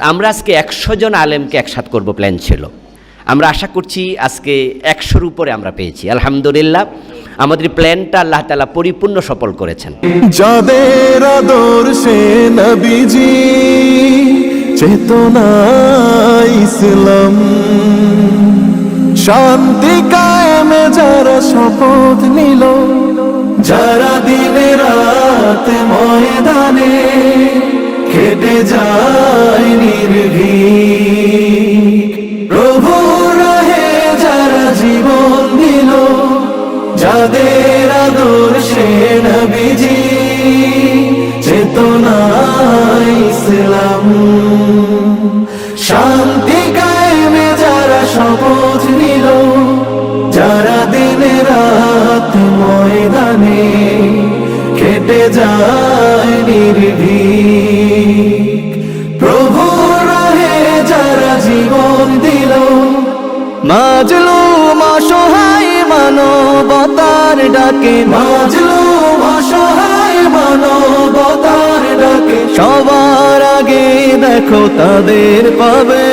আমরা আজকে 100 জন আলেমকে একসাথ করব প্ল্যান ছিল। আমরা আশা করছি আজকে 100-র উপরে আমরা পেয়েছি, আলহামদুলিল্লাহ। আমাদের প্ল্যানটা আল্লাহ তাআলা পরিপূর্ণ সফল করেছেন। যাদের আদর্শে নবীজি চেতনা ইসলাম, শান্তি কায়েমে যারা শপথ নিল, যারা দিনে রাতে ময়দানে খেটে যায় নির্ভীক, প্রভু রাহে যারা জীবন দিল, যাদের আদর্শে নবীজি চেতনা ইসলাম, শান্তি কায়েমে যারা শপথ নিল, যারা দিনে রাত ময়দানে খেটে যায় নির্ভীক, প্রভু রাহে যারা জীবন দিল, মাজলুম অসহায় মানবতার ডাকে, মাজলুম অসহায় মানবতার ডাকে, সবার আগে দেখো তাদের পাবে।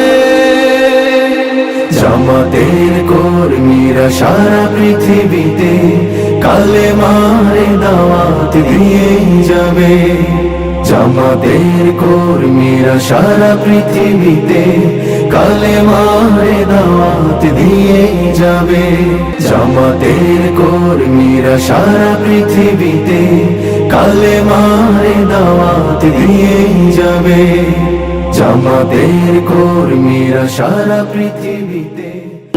জামাতের কর্মীরা সারা পৃথিবীতে কালেমার দাওয়াত দিয়ে যাবে, জামাতের কর্মীরা সারা পৃথিবীতে কালেমার দাওয়াত দিয়ে যাবে, জামাতের কর্মীরা সারা পৃথিবীতে কালেমার দাওয়াত দিয়ে যাবে, জামাতের কর্মীরা সারা পৃথিবীতে।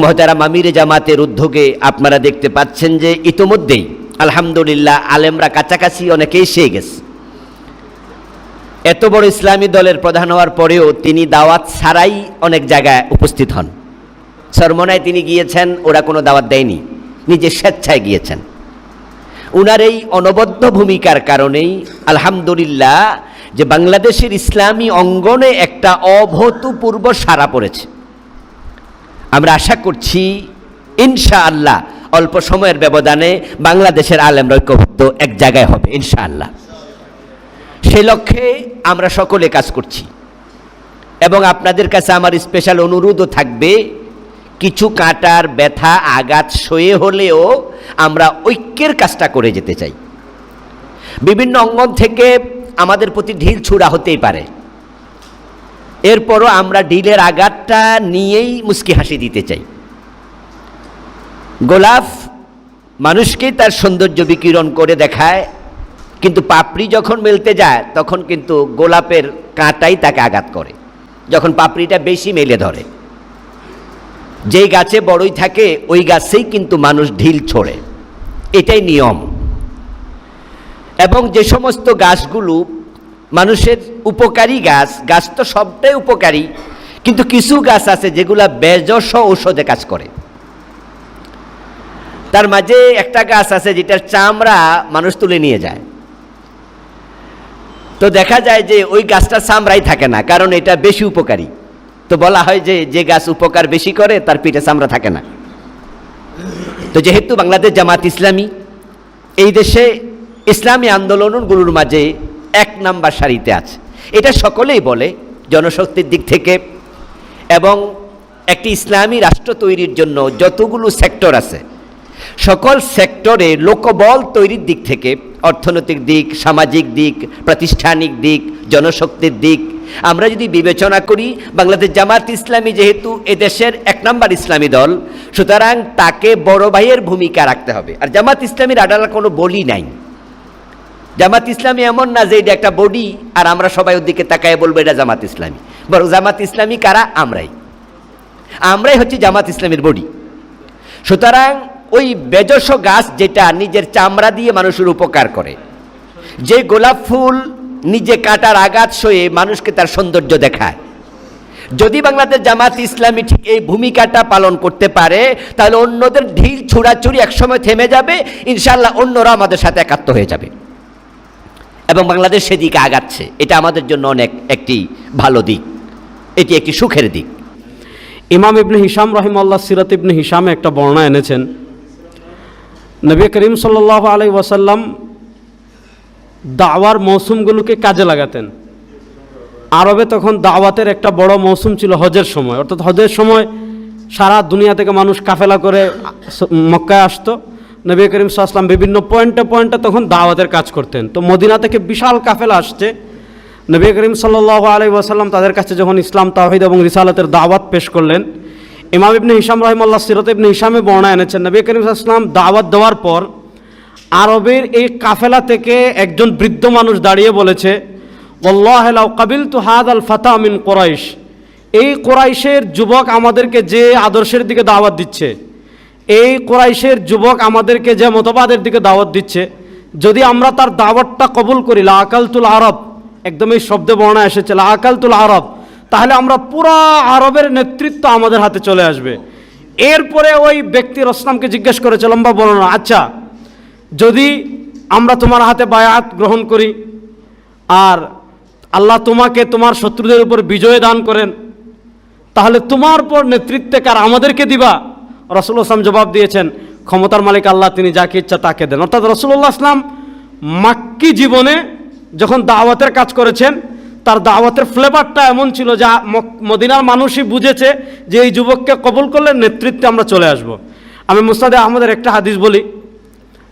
মুহতারাম আমিরে জামাতের উদ্যোগে আপনারা দেখতে পাচ্ছেন যে ইতোমধ্যেই আলহামদুলিল্লাহ আলেমরা কাছাকাছি অনেকেই এসে গেছে। এত বড় ইসলামী দলের প্রধান হওয়ার পরেও তিনি দাওয়াত ছাড়াই অনেক জায়গায় উপস্থিত হন। সরমনায় তিনি গিয়েছেন, ওরা কোনো দাওয়াত দেয়নি, নিজে স্বেচ্ছায় গিয়েছেন। উনার এই অনবদ্য ভূমিকার কারণেই আলহামদুলিল্লাহ যে বাংলাদেশের ইসলামী অঙ্গনে একটা অভূতপূর্ব সাড়া পড়েছে। আমরা আশা করছি ইনশাআল্লাহ অল্প সময়ের ব্যবধানে বাংলাদেশের আলেমরা ঐক্যবদ্ধ এক জায়গায় হবে ইনশাআল্লাহ। সেই লক্ষ্যে আমরা সকলে কাজ করছি এবং আপনাদের কাছে আমার স্পেশাল অনুরোধও থাকবে, কিছু কাঁটার ব্যথা আঘাত সয়ে হলেও আমরা ঐক্যের কাজটা করে যেতে চাই। বিভিন্ন অঙ্গন থেকে আমাদের প্রতি ঢিল ছুড়া হতেই পারে, এরপরও আমরা ঢিলের আঘাতটা নিয়েই মুচকি হাসি দিতে চাই। গোলাপ মানুষকে তার সৌন্দর্য বিকিরণ করে দেখায়, কিন্তু পাপড়ি যখন মেলতে যায় তখন কিন্তু গোলাপের কাঁটাই তাকে আঘাত করে, যখন পাপড়িটা বেশি মেলে ধরে। যেই গাছে বড়ই থাকে ওই গাছেই কিন্তু মানুষ ঢিল ছোড়ে, এটাই নিয়ম। এবং যে সমস্ত গাছগুলো মানুষের উপকারী গাছ, গাছ তো সবটাই উপকারী, কিন্তু কিছু গাছ আছে যেগুলা বেজস ঔষধে কাজ করে। তার মাঝে একটা গাছ আছে যেটার চামড়া মানুষ তুলে নিয়ে যায়, তো দেখা যায় যে ওই গাছটার চামড়াই থাকে না, কারণ এটা বেশি উপকারী। তো বলা হয় যে যে গাছ উপকার বেশি করে তার পিঠে চামড়া থাকে না। তো যেহেতু বাংলাদেশ জামাত ইসলামী এই দেশে ইসলামী আন্দোলনগুলোর মাঝে 1 নাম্বার সারিতে আছে, এটা সকলেই বলে জনশক্তির দিক থেকে, এবং একটি ইসলামী রাষ্ট্র তৈরির জন্য যতগুলো সেক্টর আছে সকল সেক্টরে লোকবল তৈরির দিক থেকে, অর্থনৈতিক দিক, সামাজিক দিক, প্রাতিষ্ঠানিক দিক, জনশক্তির দিক আমরা যদি বিবেচনা করি, বাংলাদেশ জামাত ইসলামী যেহেতু এদেশের 1 নাম্বার ইসলামী দল, সুতরাং তাকে বড় ভাইয়ের ভূমিকা রাখতে হবে। আর জামাত ইসলামীর আড়ালে কোনো বলি নাই। জামাত ইসলামী এমন না যে এটা একটা বডি আর আমরা সবাই ওর দিকে তাকায় বলবো এটা জামাত ইসলামী, বরং জামাত ইসলামী কারা? আমরাই হচ্ছে জামাত ইসলামীর বডি। সুতরাং ওই বেজস গাছ যেটা নিজের চামড়া দিয়ে মানুষের উপকার করে, যে গোলাপ ফুল নিজে কাটার আঘাত সয়ে মানুষকে তার সৌন্দর্য দেখায়, যদি বাংলাদেশ জামাত ইসলামী ঠিক এই ভূমিকাটা পালন করতে পারে তাহলে অন্যদের ঢিল ছুড়াছুড়ি একসময় থেমে যাবে, ইনশাআল্লাহ অন্যরা আমাদের সাথে একাত্ম হয়ে যাবে এবং বাংলাদেশ সেদিকে আগাচ্ছে। এটা আমাদের জন্য অনেক একটি ভালো দিক, এটি একটি সুখের দিক। ইমাম ইবনে হিশাম রাহিমাহুল্লাহ সিরাত ইবনে হিশামে একটা বর্ণনা এনেছেন, নবী করিম সাল্লাল্লাহু আলাইহি ওয়াসাল্লাম দাওয়ার মৌসুমগুলোকে কাজে লাগাতেন। আরবে তখন দাওয়াতের একটা বড় মৌসুম ছিল হজের সময়, অর্থাৎ হজের সময় সারা দুনিয়া থেকে মানুষ কাফেলা করে মক্কায় আসতো। নবী করিম সাল্লাল্লাহু আলাইহি ওয়াসাল্লাম বিভিন্ন পয়েন্টে পয়েন্টে তখন দাওয়াতের কাজ করতেন। তো মদিনা থেকে বিশাল কাফেলা আসছে। নবী করিম সাল্লাল্লাহু আলাইহি ওয়াসাল্লাম তাদের কাছে যখন ইসলাম, তাওহীদ এবং রিসালাতের দাওয়াত পেশ করলেন, ইমাম ইবনে হিশাম রাহিমাহুল্লাহ সিরাত ইবনে হিশামে বর্ণনা এনেছেন, নবী করিম সাল্লাল্লাহু আলাইহি ওয়াসাল্লাম দাওয়াত দেওয়ার পর আরবের এই কাফেলা থেকে একজন বৃদ্ধ মানুষ দাঁড়িয়ে বলেছে, ওয়াল্লাহি লাউ কাবিলতু হাযাল ফাতা মিন কুরাইশ, এই কুরাইশের যুবক আমাদেরকে যে আদর্শের দিকে দাওয়াত দিচ্ছে, এই কুরাইশের যুবক আমাদেরকে যে মতবাদের দিকে দাওয়াত দিচ্ছে, যদি আমরা তার দাওয়াতটা কবুল করি, লা আকালতুল আরব, একদম এই শব্দে বর্ণনা এসেছে লা আকালতুল আরব, তাহলে আমরা পুরা আরবের নেতৃত্ব আমাদের হাতে চলে আসবে। এরপরে ওই ব্যক্তি রসলামকে জিজ্ঞেস করেছে লম্বা বর্ণনা, আচ্ছা যদি আমরা তোমার হাতে বায়াত গ্রহণ করি আর আল্লাহ তোমাকে তোমার শত্রুদের উপর বিজয় দান করেন, তাহলে তোমার পর নেতৃত্বে কার, আমাদেরকে দিবা? রাসূলুল্লাহ সাল্লাল্লাহু আলাইহি ওয়াসাল্লাম জবাব দিয়েছেন, ক্ষমতার মালিক আল্লাহ, তিনি যাকে ইচ্ছা তাকে দেন। অর্থাৎ রাসূলুল্লাহ সাল্লাল্লাহু আলাইহি ওয়াসাল্লাম মাক্কি জীবনে যখন দাওয়াতের কাজ করেছেন, তার দাওয়াতের ফ্লেভারটা এমন ছিল যা মদিনার মানুষই বুঝেছে যে এই যুবককে কবুল করলে নেতৃত্বে আমরা চলে আসব। আমি মুসনাদে আহমদের একটা হাদিস বলি,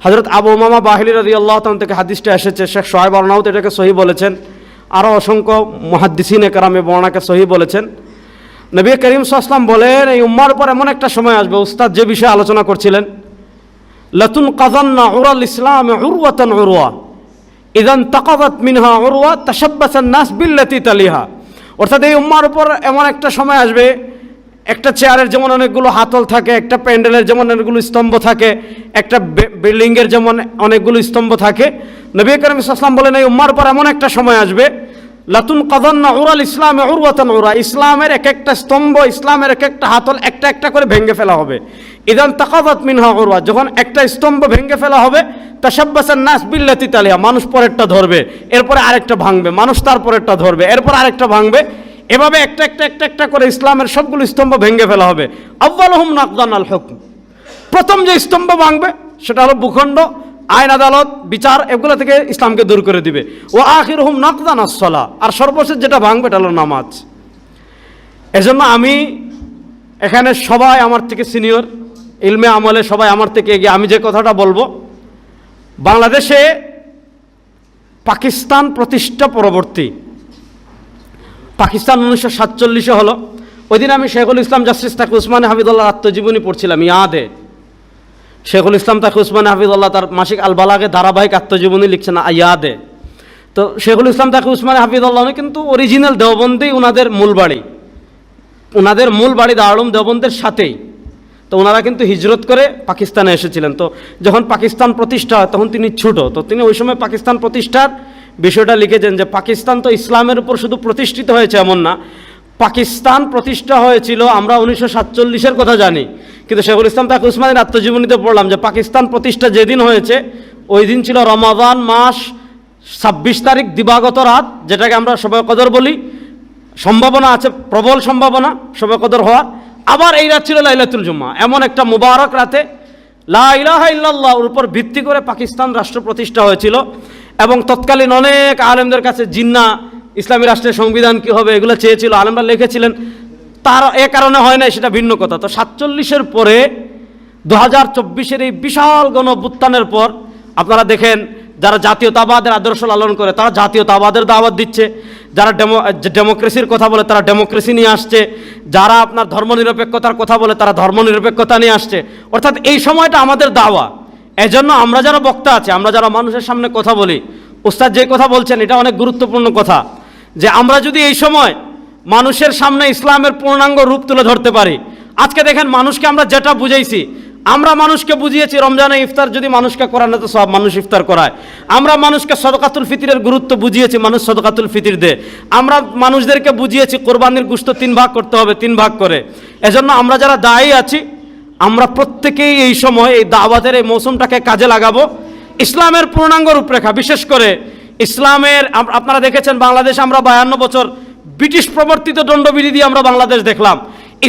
হযরত আবু উমামা বাহিলি রাদিয়াল্লাহু তাআলা থেকে হাদিসটা এসেছে, শেখ সোহাইব আরনাউত এটাকে সহিহ বলেছেন, আরও অসংখ্য মুহাদ্দিসিনে কেরামে বর্ণনাকে সহিহ বলেছেন। নবী করিম সাল্লাল্লাহু আলাইহি ওয়াসাল্লাম বলেন, এই উম্মার উপর এমন একটা সময় আসবে, উস্তাদ যে বিষয়ে আলোচনা করছিলেন, লাতুন কাযান্না উরাল ইসলাম উরওয়াতান উরওয়া ইদান তাকাযাত মিনহা উরওয়া তাশাব্বাসান নাস বিল্লাতি তালিহা। অর্থাৎ এই উম্মার উপর এমন একটা সময় আসবে, একটা চেয়ারের যেমন অনেকগুলো হাতল থাকে, একটা প্যান্ডেলের যেমন অনেকগুলো স্তম্ভ থাকে, একটা বিল্ডিংয়ের যেমন অনেকগুলো স্তম্ভ থাকে, নবী করিম সাল্লাল্লাহু আলাইহি ওয়াসাল্লাম বলেন এই উম্মার উপর এমন একটা সময় আসবে, লাতুন কাযান্না উরাল ইসলাম উরওয়াতান উরওয়া, ইসলামের এক একটা স্তম্ভ, ইসলামের এক একটা হাতল একটা একটা করে ভেঙে ফেলা হবে। ইদান তাকাযাত মিনহা উরওয়া, যখন একটা স্তম্ভ ভেঙে ফেলা হবে, তাশাব্বাসান নাস বিল্লাতি তালিহা, মানুষ পরেরটা ধরবে, এরপরে আরেকটা ভাঙবে, মানুষ তার পরেরটা ধরবে, এরপর আরেকটা ভাঙবে, এভাবে একটা একটা একটা একটা করে ইসলামের সবগুলো স্তম্ভ ভেঙে ফেলা হবে। আউয়ালুহুম নাকদান আল হুকম, প্রথম যে স্তম্ভ ভাঙবে সেটা হলো ভূখণ্ড, আইন আদালত, বিচার, এগুলো থেকে ইসলামকে দূর করে দিবে। ও আখিরুহুম নাকদান আস-সালাহ, আর সর্বশেষ যেটা ভাঙবে এটা হলো নামাজ। এজন্য আমি এখানে সবাই আমার থেকে সিনিয়র, ইলমে আমলে সবাই আমার থেকে এগিয়ে, আমি যে কথাটা বলবো, বাংলাদেশে পাকিস্তান প্রতিষ্ঠা পরবর্তী, পাকিস্তান 1947-এ হলো, ওই দিন আমি শেখুল ইসলাম জাস্টিস তাকি উসমান হাফিজুল্লাহ আত্মজীবনী পড়ছিলাম, ইয়াদে শেখুল ইসলাম তাকি উসমান হাফিজুল্লাহ তার মাসিক আল বালাগে ধারাবাহিক আত্মজীবনী লিখছেন ইয়াদে। তো শেখুল ইসলাম তাকি উসমান হাফিজুল্লাহ কিন্তু অরিজিনাল দেওবন্দি, ওনাদের মূল বাড়ি, ওনাদের মূল বাড়ি দারুল দেওবন্দের সাথেই। তো ওনারা কিন্তু হিজরত করে পাকিস্তানে এসেছিলেন। তো যখন পাকিস্তান প্রতিষ্ঠা হয় তখন তিনি ছোট, তো তিনি ওই সময় পাকিস্তান প্রতিষ্ঠার বিষয়টা লিখেছেন যে পাকিস্তান তো ইসলামের উপর শুধু প্রতিষ্ঠিত হয়েছে এমন না, পাকিস্তান প্রতিষ্ঠা হয়েছিল, আমরা 1947-এর কথা জানি, কিন্তু শেখুল ইসলাম তাকি উসমানের আত্মজীবনীতে পড়লাম যে পাকিস্তান প্রতিষ্ঠা যেদিন হয়েছে ওই দিন ছিল রমাদান মাস 26 তারিখ দিবাগত রাত, যেটাকে আমরা শবে কদর বলি। সম্ভাবনা আছে, প্রবল সম্ভাবনা শবে কদর হওয়ার। আবার এই রাত ছিল লাইলাতুল জুমা, এমন একটা মুবারক রাতে লা ইলাহা ইল্লাল্লাহর উপর ভিত্তি করে পাকিস্তান রাষ্ট্র প্রতিষ্ঠা হয়েছিল। এবং তৎকালীন অনেক আলেমদের কাছে জিন্না ইসলামী রাষ্ট্রের সংবিধান কী হবে এগুলো চেয়েছিল, আলেমরা লিখেছিলেন, তার এ কারণে হয় নাই সেটা ভিন্ন কথা। তো 47-এর পরে 2024-এর এই বিশাল গণঅভ্যুত্থানের পর আপনারা দেখেন যারা জাতীয়তাবাদের আদর্শ লালন করে তারা জাতীয়তাবাদের দাওয়াত দিচ্ছে, যারা ডেমোক্রেসির কথা বলে তারা ডেমোক্রেসি নিয়ে আসছে, যারা আপনার ধর্মনিরপেক্ষতার কথা বলে তারা ধর্মনিরপেক্ষতা নিয়ে আসছে। অর্থাৎ এই সময়টা আমাদের দাওয়া। এজন্য আমরা যারা বক্তা আছে, আমরা যারা মানুষের সামনে কথা বলি, ওস্তাদ যে কথা বলছেন এটা অনেক গুরুত্বপূর্ণ কথা, যে আমরা যদি এই সময় মানুষের সামনে ইসলামের পূর্ণাঙ্গ রূপ তুলে ধরতে পারি। আজকে দেখেন মানুষকে আমরা যেটা বুঝাইছি, আমরা মানুষকে বুঝিয়েছি রমজানে ইফতার যদি মানুষকে করান না তো সব মানুষ ইফতার করায়। আমরা মানুষকে সদকাতুল ফিতরের গুরুত্ব বুঝিয়েছি, মানুষ সদকাতুল ফিতর দেয়। আমরা মানুষদেরকে বুঝিয়েছি কোরবানির গোশত 3 ভাগ করতে হবে, 3 ভাগ করে। এজন্য আমরা যারা দায়ী আছি আমরা প্রত্যেকেই এই সময় এই দাওয়াতের এই মৌসুমটাকে কাজে লাগাবো। ইসলামের পূর্ণাঙ্গ রূপরেখা, বিশেষ করে ইসলামের, আপনারা দেখেছেন বাংলাদেশে আমরা 52 বছর ব্রিটিশ প্রবর্তিত দণ্ডবিধি দিয়ে আমরা বাংলাদেশ দেখলাম।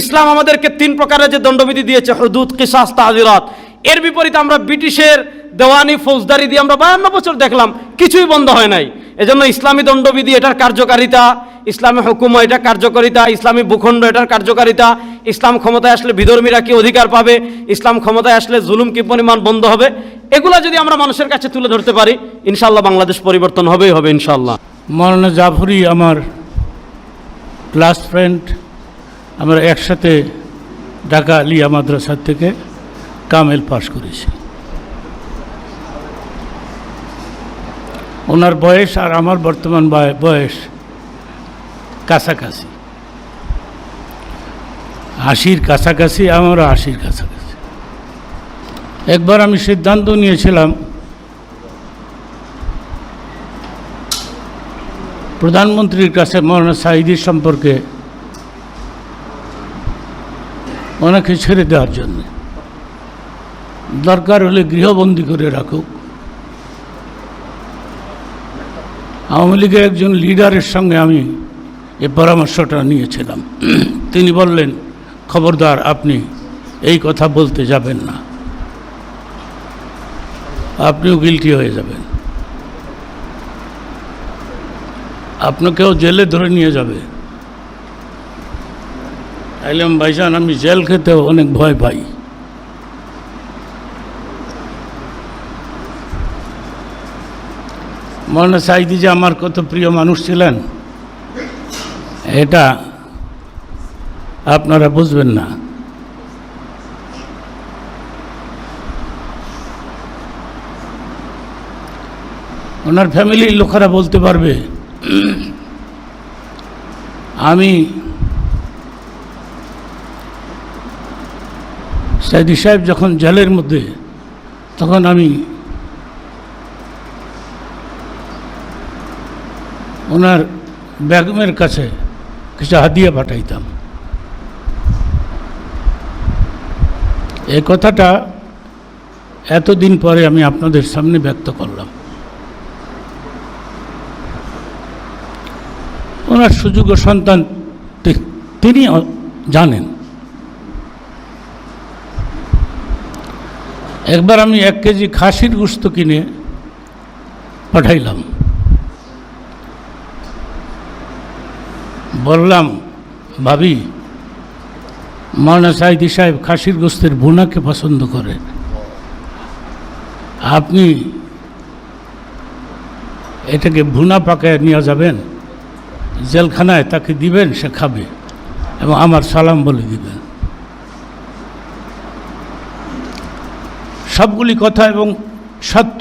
ইসলাম আমাদেরকে 3 প্রকারের যে দণ্ডবিধি দিয়েছে, হুদুদ, কিসাস, তাজিরাত। এর বিপরীতে আমরা ব্রিটিশের দেওয়ানি ফৌজদারি দিয়ে আমরা 52 বছর দেখলাম, কিছুই বন্ধ হয় নাই। এজন্য ইসলামী দণ্ডবিধি, এটার কার্যকারিতা, ইসলামী হুকুম এটা কার্যকারিতা, ইসলামী ভূখণ্ড এটার কার্যকারিতা, ইসলাম ক্ষমতায় আসলে বিধর্মীরা কি অধিকার পাবে, ইসলাম ক্ষমতায় আসলে জুলুম কি পরিমাণ বন্ধ হবে, এগুলা যদি আমরা মানুষের কাছে তুলে ধরতে পারি ইনশাআল্লাহ বাংলাদেশ পরিবর্তন হবেই হবে ইনশাআল্লাহ। মৌলানা জাফরি আমার ক্লাস ফ্রেন্ড, আমরা একসাথে ঢাকা আলিয়া মাদ্রাসা থেকে কামেল পাশ করেছি। ওনার বয়স আর আমার বর্তমান বয়স কাছাকাছি, 80-র কাছাকাছি, আমারও 80-র কাছাকাছি। একবার আমি সিদ্ধান্ত নিয়েছিলাম প্রধানমন্ত্রীর কাছে মৌলানা সাঈদীর সম্পর্কে ওনাকে ছেড়ে দেওয়ার জন্য, দরকার হলে গৃহবন্দী করে রাখুক। আওয়ামী লীগের একজন লিডারের সঙ্গে আমি এই পরামর্শটা নিয়েছিলাম। তিনি বললেন, খবরদার, আপনি এই কথা বলতে যাবেন না, আপনিও গিলটি হয়ে যাবেন, আপনাকেও জেলে ধরে নিয়ে যাবে। আইলাম, ভাইজান, আমি জেল খেতেও অনেক ভয় পাই। মৌলানা সাঈদী যে আমার কত প্রিয় মানুষ ছিলেন এটা আপনারা বুঝবেন না। ওনার ফ্যামিলির লোকেরা বলতে পারবে, আমি সাঈদী সাহেব যখন জেলের মধ্যে, তখন আমি ওনার বেগমের কাছে কিছু হাদিয়া পাঠাইতাম। এই কথাটা এতদিন পরে আমি আপনাদের সামনে ব্যক্ত করলাম। ওনার সুযোগ্য সন্তান তিনি জানেন। একবার আমি 1 কেজি খাসির গোশত কিনে পাঠাইলাম, বললাম, ভাবি, মৌলানা সাঈদী সাহেব খাসির গোশতের ভুনাকে পছন্দ করে, আপনি এটাকে ভুনা পাকায় নিয়ে যাবেন, জেলখানায় তাকে দিবেন, সে খাবে, এবং আমার সালাম বলে দিবেন। সবগুলি কথা এবং সত্য,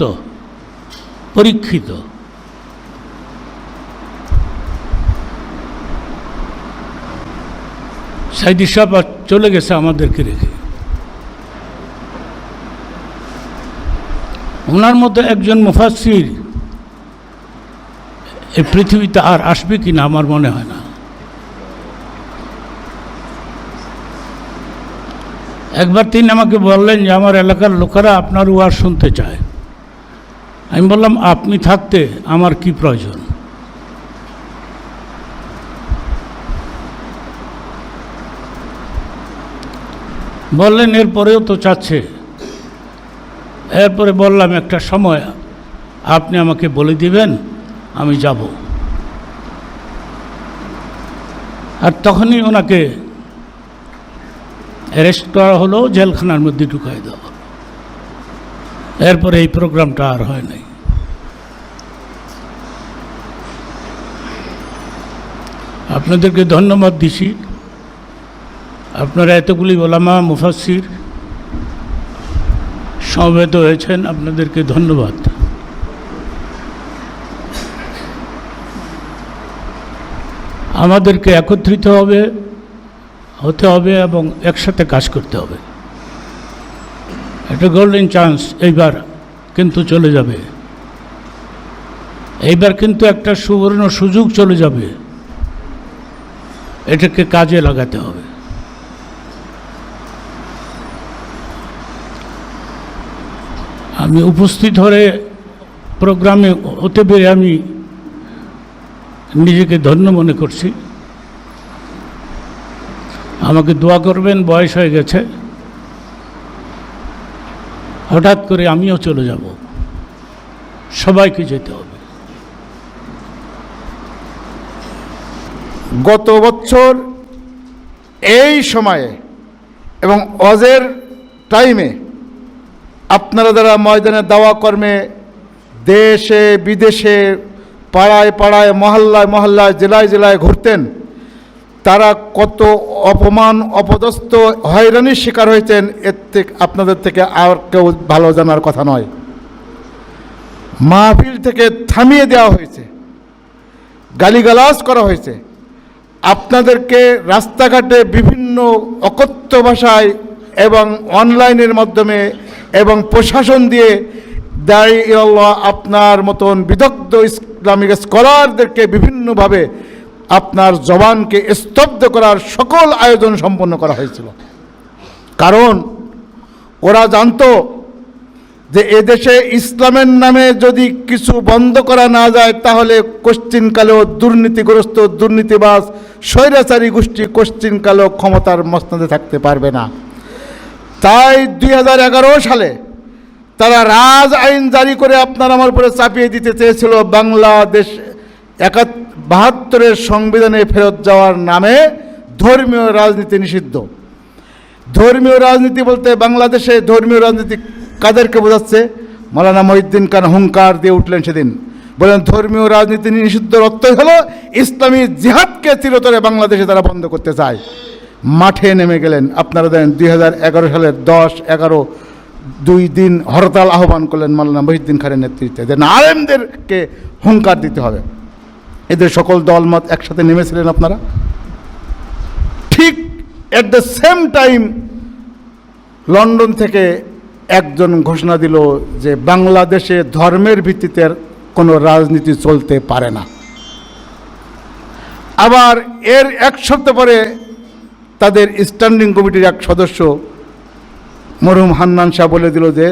পরীক্ষিত। সাঈদী সাহেব চলে গেছে আমাদেরকে রেখে। ওনার মতো একজন মুফাসসির এই পৃথিবীতে আর আসবে কিনা আমার মনে হয় না। একবার তিনি আমাকে বললেন যে আমার এলাকার লোকেরা আপনার ওয়াজ শুনতে চায়। আমি বললাম, আপনি থাকতে আমার কি প্রয়োজন? বললেন, এরপরেও তো চাচ্ছে। এরপরে বললাম, একটা সময় আপনি আমাকে বলে দিবেন, আমি যাব। আর তখনই ওনাকে অ্যারেস্ট করা হলো, জেলখানার মধ্যে ঢুকাই দেওয়া। এরপরে এই প্রোগ্রামটা আর হয় নাই। আপনাদেরকে ধন্যবাদ দিছি, আপনারা এতগুলি ওলামা মুফাসসির সমবেত হয়েছেন, আপনাদেরকে ধন্যবাদ। আমাদেরকে একত্রিত হতে হবে এবং একসাথে কাজ করতে হবে। একটা গোল্ডেন চান্স এইবার কিন্তু চলে যাবে, এইবার কিন্তু একটা সুবর্ণ সুযোগ চলে যাবে, এটাকে কাজে লাগাতে হবে। আমি উপস্থিত হয়ে প্রোগ্রামে হতে পেরে আমি নিজেকে ধন্য মনে করছি। আমাকে দোয়া করবেন, বয়স হয়ে গেছে, হঠাৎ করে আমিও চলে যাব, সবাইকে যেতে হবে। গত বছর এই সময়ে এবং হজের টাইমে আপনারা যারা ময়দানে দাওয়া কর্মে দেশে বিদেশে পাড়ায় পাড়ায় মহল্লায় মহল্লায় জেলায় জেলায় ঘুরতেন, তারা কত অপমান অপদস্থ হয়রানির শিকার হয়েছেন এর থেকে আপনাদের থেকে আর কেউ ভালো জানার কথা নয়। মাহফিল থেকে থামিয়ে দেওয়া হয়েছে, গালিগালাজ করা হয়েছে, আপনাদেরকে রাস্তাঘাটে বিভিন্ন অকথ্য ভাষায় এবং অনলাইনের মাধ্যমে এবং প্রশাসন দিয়ে দাঁড়ি আল্লাহ আপনার মতন বিদগ্ধ ইসলামিক স্কলারদেরকে বিভিন্নভাবে আপনার জবানকে স্তব্ধ করার সকল আয়োজন সম্পন্ন করা হয়েছিল। কারণ ওরা জানতো যে এদেশে ইসলামের নামে যদি কিছু বন্ধ করা না যায় তাহলে কোশ্চিনকালেও দুর্নীতিগ্রস্ত দুর্নীতিবাজ স্বৈরাচারী গোষ্ঠী কোশ্চিনকালেও ক্ষমতার মসনদে থাকতে পারবে না। তাই 2011 সালে তারা রাজ আইন জারি করে আপনার আমার উপরে চাপিয়ে দিতে চেয়েছিল বাংলাদেশ 72-এর সংবিধানে ফেরত যাওয়ার নামে ধর্মীয় রাজনীতি নিষিদ্ধ। ধর্মীয় রাজনীতি বলতে বাংলাদেশে ধর্মীয় রাজনীতি কাদেরকে বোঝাচ্ছে? মৌলানা মহিউদ্দিন খান হুঙ্কার দিয়ে উঠলেন সেদিন, বলেন ধর্মীয় রাজনীতি নিষিদ্ধের অর্থই হলো ইসলামী জিহাদকে চিরতরে বাংলাদেশে তারা বন্ধ করতে চায়। মাঠে নেমে গেলেন। আপনারা জানেন 2011 সালের 10-11 2 দিন হরতাল আহ্বান করলেন মৌলানা মহিউদ্দিন খানের নেতৃত্বে, যে আলেমদেরকে হুঙ্কার দিতে হবে। এদের সকল দলমত একসাথে নেমেছিলেন আপনারা। ঠিক at the same time London থেকে একজন ঘোষণা দিল যে বাংলাদেশে ধর্মের ভিত্তিতে কোনো রাজনীতি চলতে পারে না। আবার এর এক সপ্তাহ পরে তাদের স্ট্যান্ডিং কমিটির এক সদস্য মরহুম হান্নান শাহ বলে দিল যে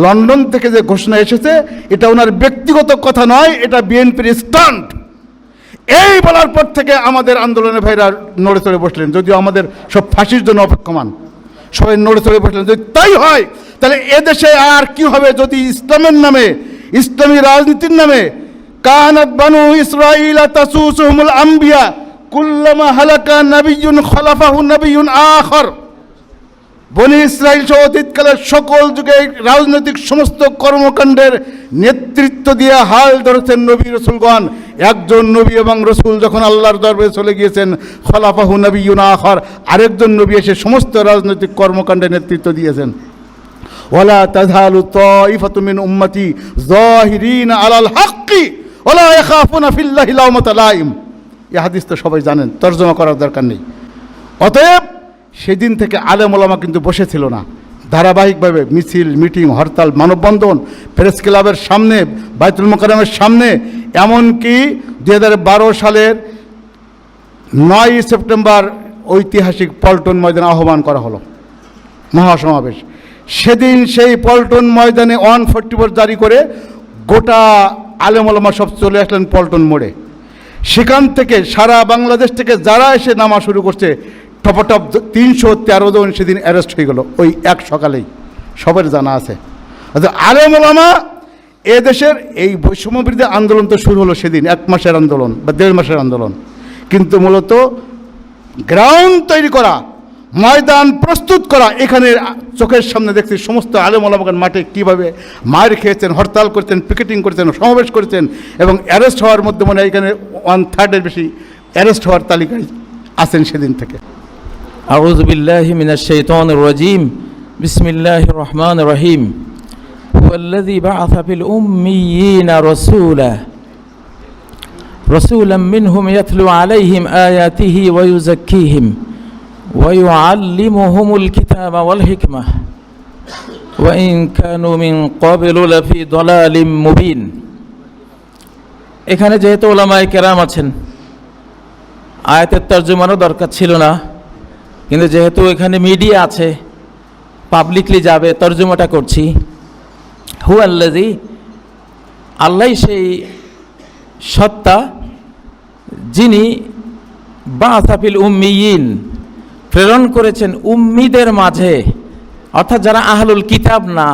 লন্ডন থেকে যে ঘোষণা এসেছে এটা ওনার ব্যক্তিগত কথা নয়, এটা বিএনপির স্টান্ট। এই বলার পর থেকে আমাদের আন্দোলনের ভাইরা নড়ে চড়ে বসলেন, যদিও আমাদের সব ফাঁসির জন্য অপেক্ষমান, সবাই নড়ে চড়ে বসলেন। যদি তাই হয় তাহলে এদেশে আর কি হবে যদি ইসলামের নামে ইসলামী রাজনীতির নামে কানাত বানু ইসরাঈলা তাসুসুহুমুল আম্বিয়া কুল্লামা হালাকা নাবিয়্যুন খলাফাহু নাবিয়্যুন আখর। বনি ইসরাইল সহ অতীতকালের সকল যুগে রাজনৈতিক সমস্ত কর্মকাণ্ডের নেতৃত্ব দিয়ে হাল ধরেছেন নবী রসুলগণ। একজন নবী এবং রসুল যখন আল্লাহর দরবারে চলে গিয়েছেন, খলাফাহু নাবিয়্যুন আখর, আরেকজন নবী এসে সমস্ত রাজনৈতিক কর্মকাণ্ডের নেতৃত্ব দিয়েছেন। ওয়ালা তাযহালু তাইফাতুম মিন উম্মতি যাহিরিনা আলাল হাক্কি ওয়ালা ইয়াখাফুনা ফিল্লাহি লাওমাতা লাইম। এই হাদিস তো সবাই জানেন, তর্জমা করার দরকার নেই। অতএব সেদিন থেকে আলেম ওলামা কিন্তু বসেছিল না, ধারাবাহিকভাবে মিছিল মিটিং হরতাল মানববন্ধন প্রেস ক্লাবের সামনে, বাইতুল মোকাররমের সামনে, এমনকি 2012 সালের 9 সেপ্টেম্বর ঐতিহাসিক পল্টন ময়দানে আহ্বান করা হলো মহাসমাবেশ। সেদিন সেই পল্টন ময়দানে 144 জারি করে গোটা আলেম ওলামা সব চলে আসলেন পল্টন মোড়ে। সেখান থেকে সারা বাংলাদেশ থেকে যারা এসে নামা শুরু করছে টপটপ 313 জন সেদিন অ্যারেস্ট হয়ে গেল ওই এক সকালেই, সবার জানা আছে। আলেম ওলামা এদেশের এই বৈষম্যবিরোধী আন্দোলন তো শুরু হলো সেদিন, 1 মাসের আন্দোলন বা 1.5 মাসের আন্দোলন, কিন্তু মূলত গ্রাউন্ড তৈরি করা, ময়দান প্রস্তুত করা। এখানে চোখের সামনে দেখছি সমস্ত আলেম ওলামাগণ মাঠে কীভাবে মার খেয়েছেন, হরতাল করেছেন, পিকেটিং করেছেন, সমাবেশ করেছেন এবং অ্যারেস্ট হওয়ার মধ্যে মনে হয় এখানে 1/3 বেশি অ্যারেস্ট হওয়ার তালিকায় আছেন সেদিন থেকে। আউযু বিল্লাহি মিনাশ শাইতানির রাজীম। বিসমিল্লাহির রহমানির রহিম। হুয়াল্লাযী বা'আসা ফিল উম্মিয়িনা রাসূলাম মিনহুম ইয়াতলু আলাইহিম আয়াতিহি ওয়া ইউযাক্কিহিম ওয়া ইউআল্লিমুহুমুল কিতাবা ওয়াল হিকমাহ ওয়া ইন কানু মিন ক্বাবলু লাফি দালালিম মুবিন। এখানে যেহেতু উলামায়ে কেরাম আছেন, আয়াতের তর্জমারও দরকার ছিল না, কিন্তু যেহেতু এখানে মিডিয়া আছে, পাবলিকলি যাবে, তর্জমাটা করছি। হুয়াল্লাযী, আল্লাহ সেই সত্তা যিনি বা'আসা ফিল উম্মিয়িন, প্রেরণ করেছেন উম্মিদের মাঝে, অর্থাৎ যারা আহলুল কিতাব না,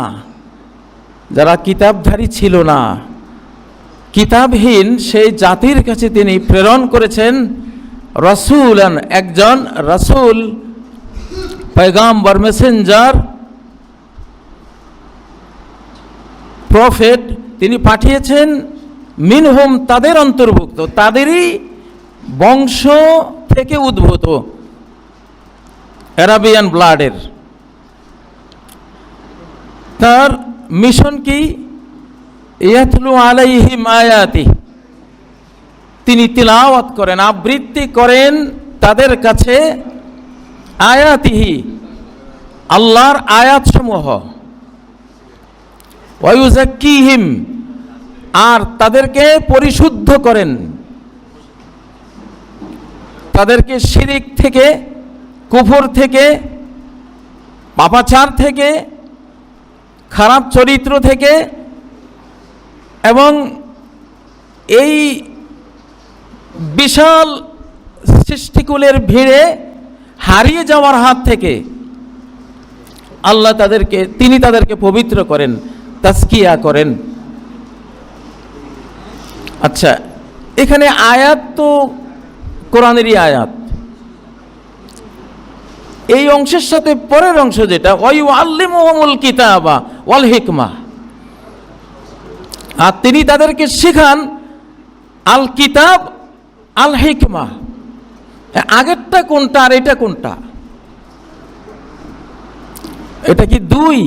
যারা কিতাবধারী ছিল না, কিতাবহীন সেই জাতির কাছে তিনি প্রেরণ করেছেন রাসূলান, একজন রাসূল, পয়গাম্বর, মেসেঞ্জার, প্রফেট তিনি পাঠিয়েছেন, মিনহুম তাদের অন্তর্ভুক্ত, তাদেরই বংশ থেকে উদ্ভূত, অ্যারাবিয়ান ব্লাডের। তার মিশন কি? ইয়াতলু আলাইহিম আয়াতি, তিনি তিলাওয়াত করেন, আবৃত্তি করেন তাদের কাছে, আয়াতিহি, আল্লাহর আয়াতসমূহ, ওয়ায়ুযাক্কিহিম, আর তাদেরকে পরিশুদ্ধ করেন, তাদেরকে শিরিক থেকে, কুফর থেকে, পাপাচার থেকে, খারাপ চরিত্র থেকে, এবং এই বিশাল সৃষ্টিকুলের ভিড়ে হারিয়ে যাওয়ার হাত থেকে আল্লাহ তিনি তাদেরকে পবিত্র করেন, তাজকিয়া করেন। আচ্ছা, এখানে আয়াত তো কোরআনেরই আয়াত। এই অংশের সাথে পরের অংশ যেটা ওয়ায়ুআল্লিমুহুমুল কিতাবা ওয়াল হিকমা, আর তিনি তাদেরকে শেখান আল কিতাব আল হিকমা। আগেরটা কোনটা আর এটা কোনটা? এটা কি দুই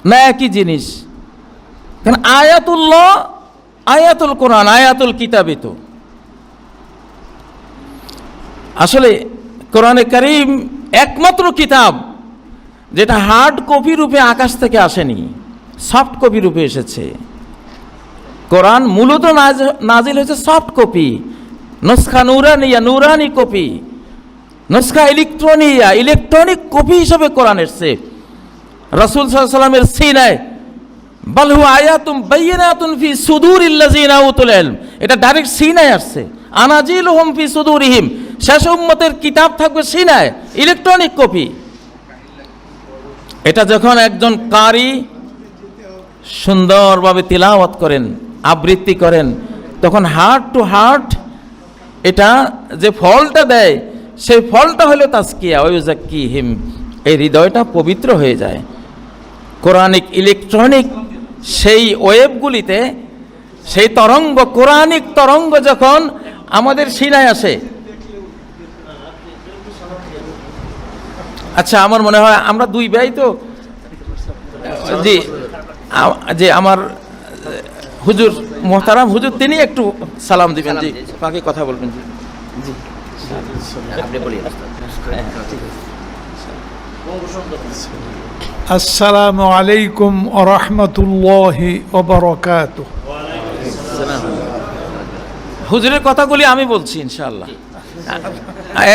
না একই জিনিস? কারণ আয়াতুল্লাহ, আয়াতুল কোরআন, আয়াতুল কিতাবই তো। আসলে কোরআনে কারীম একমাত্র কিতাব যেটা হার্ড কপি রূপে আকাশ থেকে আসেনি, সফট কপি রূপে এসেছে। কোরআন মূলত নাজিল হয়েছে সফট কপি, নস্খা নুরানিয়া, নুরানি কপি, নস্খা ইলেকট্রনিয়া, ইলেকট্রনিক কপি হিসেবে কোরআন এসেছে। রাসূল সাল্লাল্লাহু আলাইহি ওয়াসাল্লামের সিনায় বাল হুয়া আয়াতুম বাইয়িনাতুন ফি সুদুরিল্লাযিনা উতুল ইলম, এটা ডাইরেক্ট সিনায় আসছে। আনাজিলুহুম ফি সুদুরিহিম, শেষ উম্মতের কিতাব থাকবে সিনায়, ইলেকট্রনিক কপি। এটা যখন একজন কারি সুন্দরভাবে তিলাওয়াত করেন, আবৃত্তি করেন, তখন হার্ট টু হার্ট এটা যে ফলটা দেয়, সেই ফলটা হলো তাজকিয়া, ওয়ায়ুযাক্কিহিম, এই হৃদয়টা পবিত্র হয়ে যায়। কোরআনিক ইলেকট্রনিক সেই ওয়েবগুলিতে, সেই তরঙ্গ, কোরআনিক তরঙ্গ যখন আমাদের সিনায় আসে, আচ্ছা আমার মনে হয় আমরা দুই ভাই তো, জি যে আমার হুজুর, মোহতারাম হুজুর, তিনি একটু সালাম দিবেন, জি বাকি কথা বলবেন, জি জি আপনি বলিয়ে আসসালামু আলাইকুম ওয়া রাহমাতুল্লাহি ওয়া বারাকাতুহু। হুজুরের কথাগুলি আমি বলছি ইনশাআল্লাহ।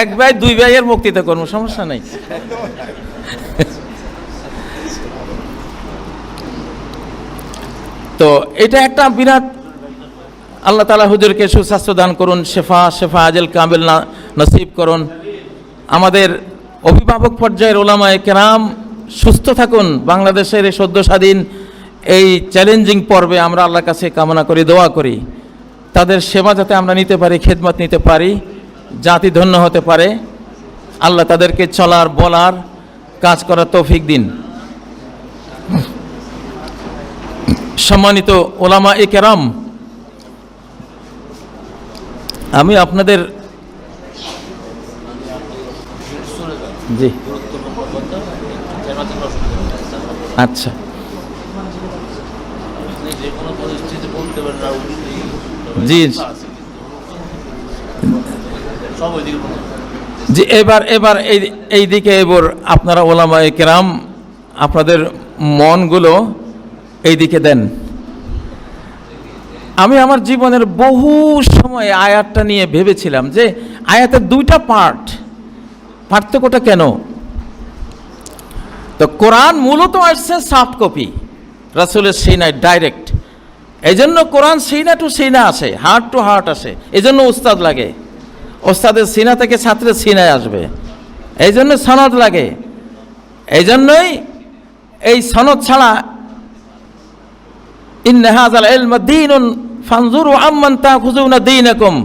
এক ভাই দুই ভাইয়ের বক্তৃতা করবো, সমস্যা নাই। তো এটা একটা বিরাট, আল্লাহ তাআলা হুজুরকে সুস্বাস্থ্য দান করুন, শেফা আজল কামিল নসিব করুন। আমাদের অভিভাবক পর্যায়ের ওলামায়ে কেরাম সুস্থ থাকুন। বাংলাদেশের এই সদ্য স্বাধীন এই চ্যালেঞ্জিং পর্বে আমরা আল্লাহর কাছে কামনা করি, দোয়া করি, তাদের সেবা যাতে আমরা নিতে পারি, খেদমত নিতে পারি, জাতি ধন্য হতে পারে। আল্লাহ তাদেরকে চলার, বলার, কাজ করার তৌফিক দিন। সম্মানিত ওলামায়ে কেরাম, আমি আপনাদের জি আচ্ছা জি জি এবার এই দিকে এবার আপনারা ওলামায়ে কেরাম আপনাদের মনগুলো এই দিকে দেন। আমি আমার জীবনের বহু সময় আয়াতটা নিয়ে ভেবেছিলাম যে আয়াতের দুইটা পার্থক্যটা কেন? তো কোরআন মূলত আসছে সফট কপি, রাসূলের সিনায় ডাইরেক্ট। এই জন্য কোরআন সিনা টু সিনা আসে, হার্ট টু হার্ট আসে। এই জন্য উস্তাদ লাগে, ওস্তাদের সিনা থেকে ছাত্রের সিনায় আসবে। এই জন্য সনদ লাগে। এই জন্যই এই সনদ ছাড়া ইন্না হাযাল ইলমা দীনুন ফানজুরু আম্মান তাখুযুনা দীনাকুম,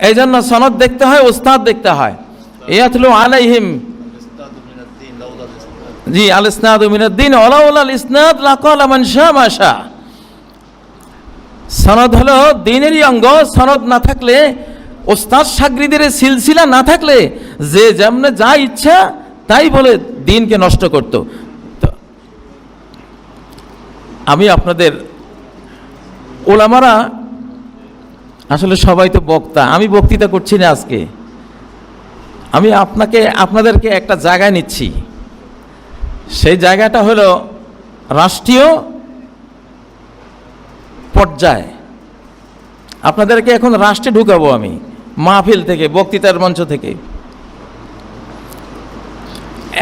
এই জন্য সনদ দেখতে হয়, উস্তাদ দেখতে হয়। ইয়াতলু আলাইহিম, জি, আল ইসনাদু মিনাদ-দ্বীন ওয়ালাউলা আল ইসনাদ লাকালা মান শা মা শা। সনদ হলো দ্বীনেরই অঙ্গ। সনদ না থাকলে, ওস্তাদ শাগরিদের সিলসিলা না থাকলে যে যেমনে যা ইচ্ছা তাই বলে দ্বীনকে নষ্ট করত। তো আমি আপনাদের ওলামারা আসলে সবাই তো বক্তা, আমি বক্তৃতা করছি না আজকে, আমি আপনাদেরকে একটা জায়গায় নিচ্ছি। সেই জায়গাটা হলো রাষ্ট্রীয় পর্যায়ে। আপনাদেরকে এখন রাষ্ট্রে ঢুকাবো আমি, মাহফিল থেকে, বক্তৃতার মঞ্চ থেকে।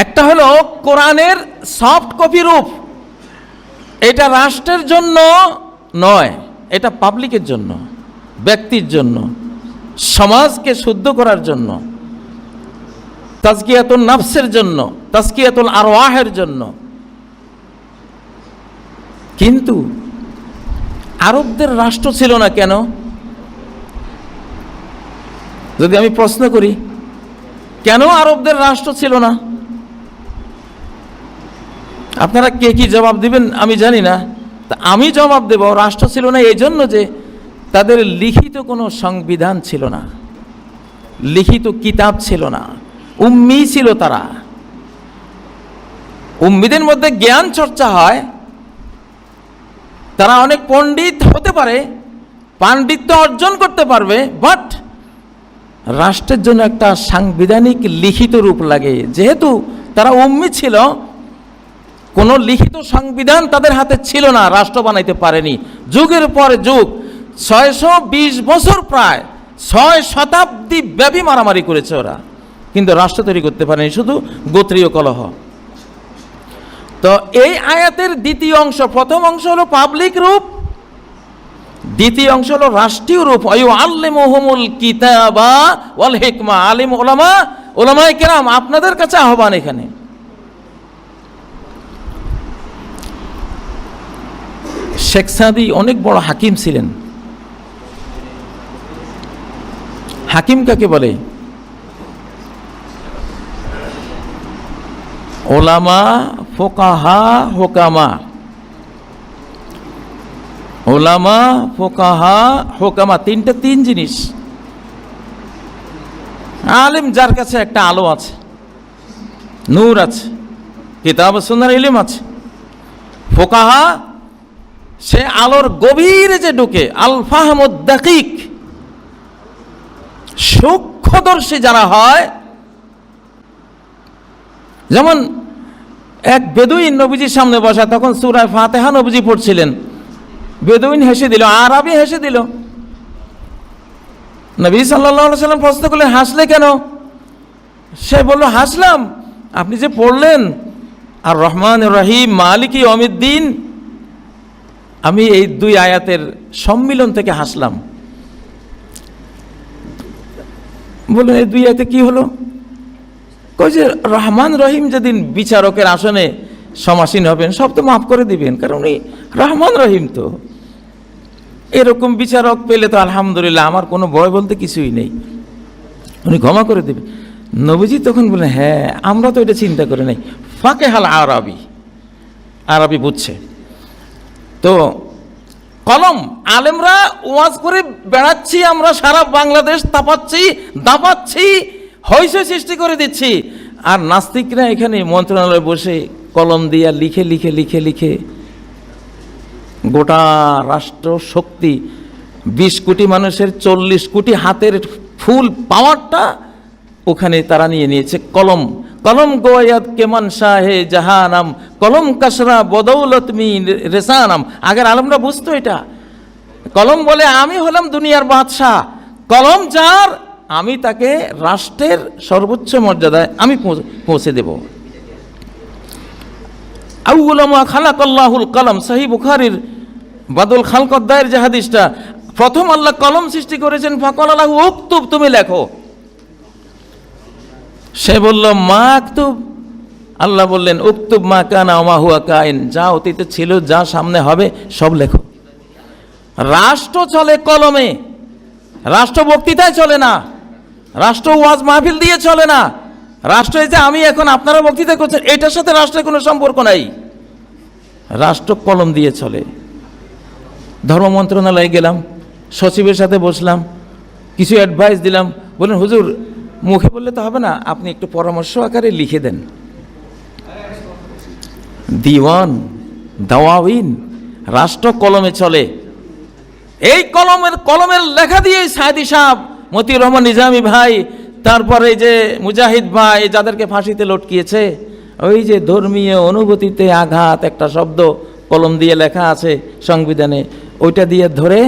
একটা হলো কোরআনের সফট কপি রূপ, এটা রাষ্ট্রের জন্য নয়, এটা পাবলিকের জন্য, ব্যক্তির জন্য, সমাজকে শুদ্ধ করার জন্য, তাজকিয়াতুল নাফসের জন্য, তাজকিয়াতুল আরওয়াহের জন্য। কিন্তু আরবদের রাষ্ট্র ছিল না কেন? যদি আমি প্রশ্ন করি, কেন আরবদের রাষ্ট্র ছিল না? আপনারা কে কি জবাব দিবেন আমি জানি না, তা আমি জবাব দেব, রাষ্ট্র ছিল না এই জন্য যে তাদের লিখিত কোনো সংবিধান ছিল না, লিখিত কিতাব ছিল না, উম্মি ছিল তারা। উম্মিদের মধ্যে জ্ঞান চর্চা হয়, তারা অনেক পণ্ডিত হতে পারে, পাণ্ডিত্য অর্জন করতে পারবে, বাট রাষ্ট্রের জন্য একটা সাংবিধানিক লিখিত রূপ লাগে। যেহেতু তারা উম্মি ছিল, কোনো লিখিত সংবিধান তাদের হাতে ছিল না, রাষ্ট্র বানাইতে পারেনি। যুগের পর যুগ, 620 বছর, প্রায় 6 শতাব্দী ব্যাপী মারামারি করেছে ওরা, কিন্তু রাষ্ট্র তৈরি করতে পারেনি, শুধু গোত্রীয় কলহ। তো এই আয়াতের দ্বিতীয় অংশ, প্রথম অংশ হলো পাবলিক রূপ, দ্বিতীয় অংশ হলো রাষ্ট্রীয় রূপ। আল্লিমুহুমুল কিতাবা ওয়াল হিকমা। আলিম ওলামা, ওলামায়ে কেরাম, আপনাদের কাছে আহ্বান। এখানে শেখ সাদি অনেক বড় হাকিম ছিলেন। হাকিম কাকে বলে? ওলামা, ফোকাহা, হোকামা। ওলামা, ফোকাহা, হোকামা, তিন জিনিস। আলিম যার কাছে একটা আলো আছে, নূর আছে, কিতাব সুন্নাহর ইলম আছে। ফোকাহা, সে আলোর গভীরে যে ঢুকে, আল ফাহমুদ দাকিক, সূক্ষ্মদর্শী যারা হয়। যেমন এক বেদুইন নবীজির সামনে বসা, তখন সূরা ফাতিহা নবীজি পড়ছিলেন, বেদুইন হেসে দিল, আরবি হেসে দিল। নবী সাল্লাল্লাহু আলাইহি সাল্লাম প্রশ্ন করলেন, হাসলে কেন? সে বলল, হাসলাম আপনি যে পড়লেন আর রহমান রহিম মালিকি ইয়াউমিদ্দিন, আমি এই দুই আয়াতের সম্মিলন থেকে হাসলাম। বললেন, এই দুই আয়াতে কি হলো? কই যে রহমান রহিম যেদিন বিচারকের আসনে সমাসীন হবেন, সব তো মাফ করে দিবেন, কারণ উনি রহমান রহিম। তো এরকম বিচারক পেলে তো আলহামদুলিল্লাহ, আমার কোনো ভয় বলতে কিছুই নেই, উনি ক্ষমা করে দেবেন। নবীজি তখন বললেন, হ্যাঁ আমরা তো এটা চিন্তা করে নাই। ফাঁকে হাল আরবি, আরবি বুঝছে। তো কলম, আলেমরা ওয়াজ করে বেড়াচ্ছি, আমরা সারা বাংলাদেশ দাপাচ্ছি, হইচই সৃষ্টি করে দিচ্ছি, আর নাস্তিকরা এখানে মন্ত্রণালয়ে বসে কলম দিয়া লিখে লিখে লিখে লিখে গোটা রাষ্ট্র শক্তি, 20 কোটি মানুষের 40 কোটি হাতের ফুল পাওয়ারটা ওখানে তারা নিয়ে নিয়েছে। কলম, কলম গোয়াত কেমন শাহে জাহানাম, কলম কাসরা বদৌলত মি রেসানাম। আগের আলমরা বুঝতো এটা। কলম বলে, আমি হলাম দুনিয়ার বাদশাহ, কলম যার, আমি তাকে রাষ্ট্রের সর্বোচ্চ মর্যাদায় আমি পৌঁছে দেব। আউলামা খালাকাল্লাহুল কলম, সহিহ বুখারীর বাদুল খালক অধ্যায়ের যে হাদিসটা, প্রথম আল্লাহ কলম সৃষ্টি করেছেন, ফাকালা লাহু উকতুব, তুমি লেখো। সে বলল, মা আকতুব। আল্লাহ বললেন, উকতুব মা কানা ওয়া মা হুয়া কাইন, যা অতীতে ছিল, যা সামনে হবে, সব লেখো। রাষ্ট্র চলে কলমে, রাষ্ট্র বক্তৃতায় চলে না, রাষ্ট্র ওয়াজ মাহফিল দিয়ে চলে না, রাষ্ট্র এই যে আমি এখন আপনারা বক্তৃতা করছেন এটার সাথে রাষ্ট্রের কোনো সম্পর্ক নাই। রাষ্ট্র কলম দিয়ে চলে। ধর্ম মন্ত্রণালয়ে গেলাম, সচিবের সাথে বসলাম, কিছু অ্যাডভাইস দিলাম, বললেন হুজুর মুখে বললে তো হবে না, আপনি একটু পরামর্শ আকারে লিখে দেন। দিওয়ান দাওয়াবিন, রাষ্ট্র কলমে চলে। এই কলমের লেখা দিয়ে সায়েদি সাহেব, মতিউর রহমান নিজামী ভাই, তারপরে এই যে মুজাহিদ ভাই, যাদেরকে ফাঁসিতে লটকিয়েছে, ওই যে ধর্মীয় অনুভূতিতে আঘাত একটা শব্দ কলম দিয়ে লেখা আছে সংবিধানে, ওইটা দিয়ে ধরে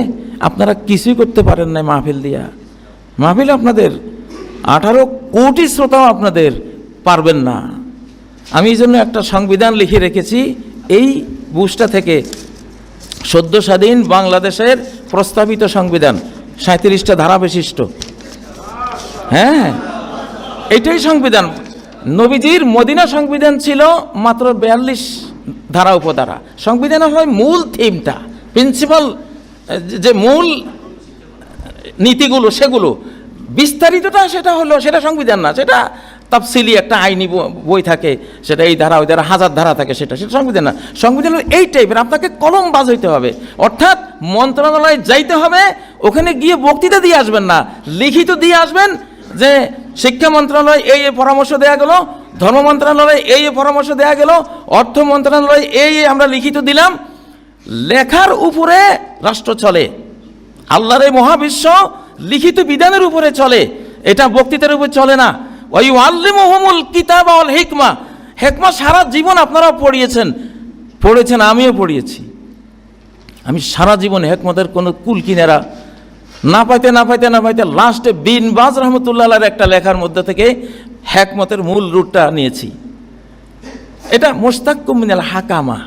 আপনারা কিছুই করতে পারেন না। মাহফিল দিয়া, মাহফিল আপনাদের 18 কোটি শ্রোতাও আপনাদের পারবেন না। আমি এই জন্য একটা সংবিধান লিখে রেখেছি এই বুশটা থেকে, সদ্য স্বাধীন বাংলাদেশের প্রস্তাবিত সংবিধান, 37টা ধারা বিশিষ্ট। হ্যাঁ, এটাই সংবিধান। নবীজির মদিনা সংবিধান ছিল মাত্র 42 ধারা উপধারা। সংবিধানের হয় মূল থিমটা, প্রিন্সিপাল, যে মূল নীতিগুলো সেগুলো, বিস্তারিতটা সেটা সংবিধান না, সেটা তাফসিলি একটা আইনি বই থাকে, সেটা এই ধারা ওই ধারা 1000 ধারা থাকে, সেটা সংবিধান না। সংবিধান এই টাইপের, আপনাকে কলমবাজ হইতে হবে, অর্থাৎ মন্ত্রণালয়ে যাইতে হবে, ওখানে গিয়ে বক্তৃতা দিয়ে আসবেন না, লিখিত দিয়ে আসবেন যে শিক্ষা মন্ত্রণালয় এই পরামর্শ দেয়া গেল, ধর্ম মন্ত্রণালয় এই পরামর্শ দেয়া গেল, অর্থ মন্ত্রণালয় এই আমরা লিখিত দিলাম। লেখার উপরে রাষ্ট্র চলে, আল্লাহর এই মহাবিশ্ব লিখিত বিধানের উপরে চলে, এটা বক্তৃতার উপর চলে না। ওয়াইউআল্লিমুহুমুল কিতাবা ওয়াল হিকমা, হিকমা সারা জীবন আপনারা পড়েছেন, আমিও পড়িয়েছি। আমি সারা জীবন হিকমতের কোনো কুল কিনারা না পাইতে লাস্টে বিন বাজ রহমতুল্লাহ আলাইহির একটা লেখার মধ্যে থেকে হিকমতের মূল রুটটা নিয়েছি। এটা মুশতাক্কুম মিনাল হাকামা,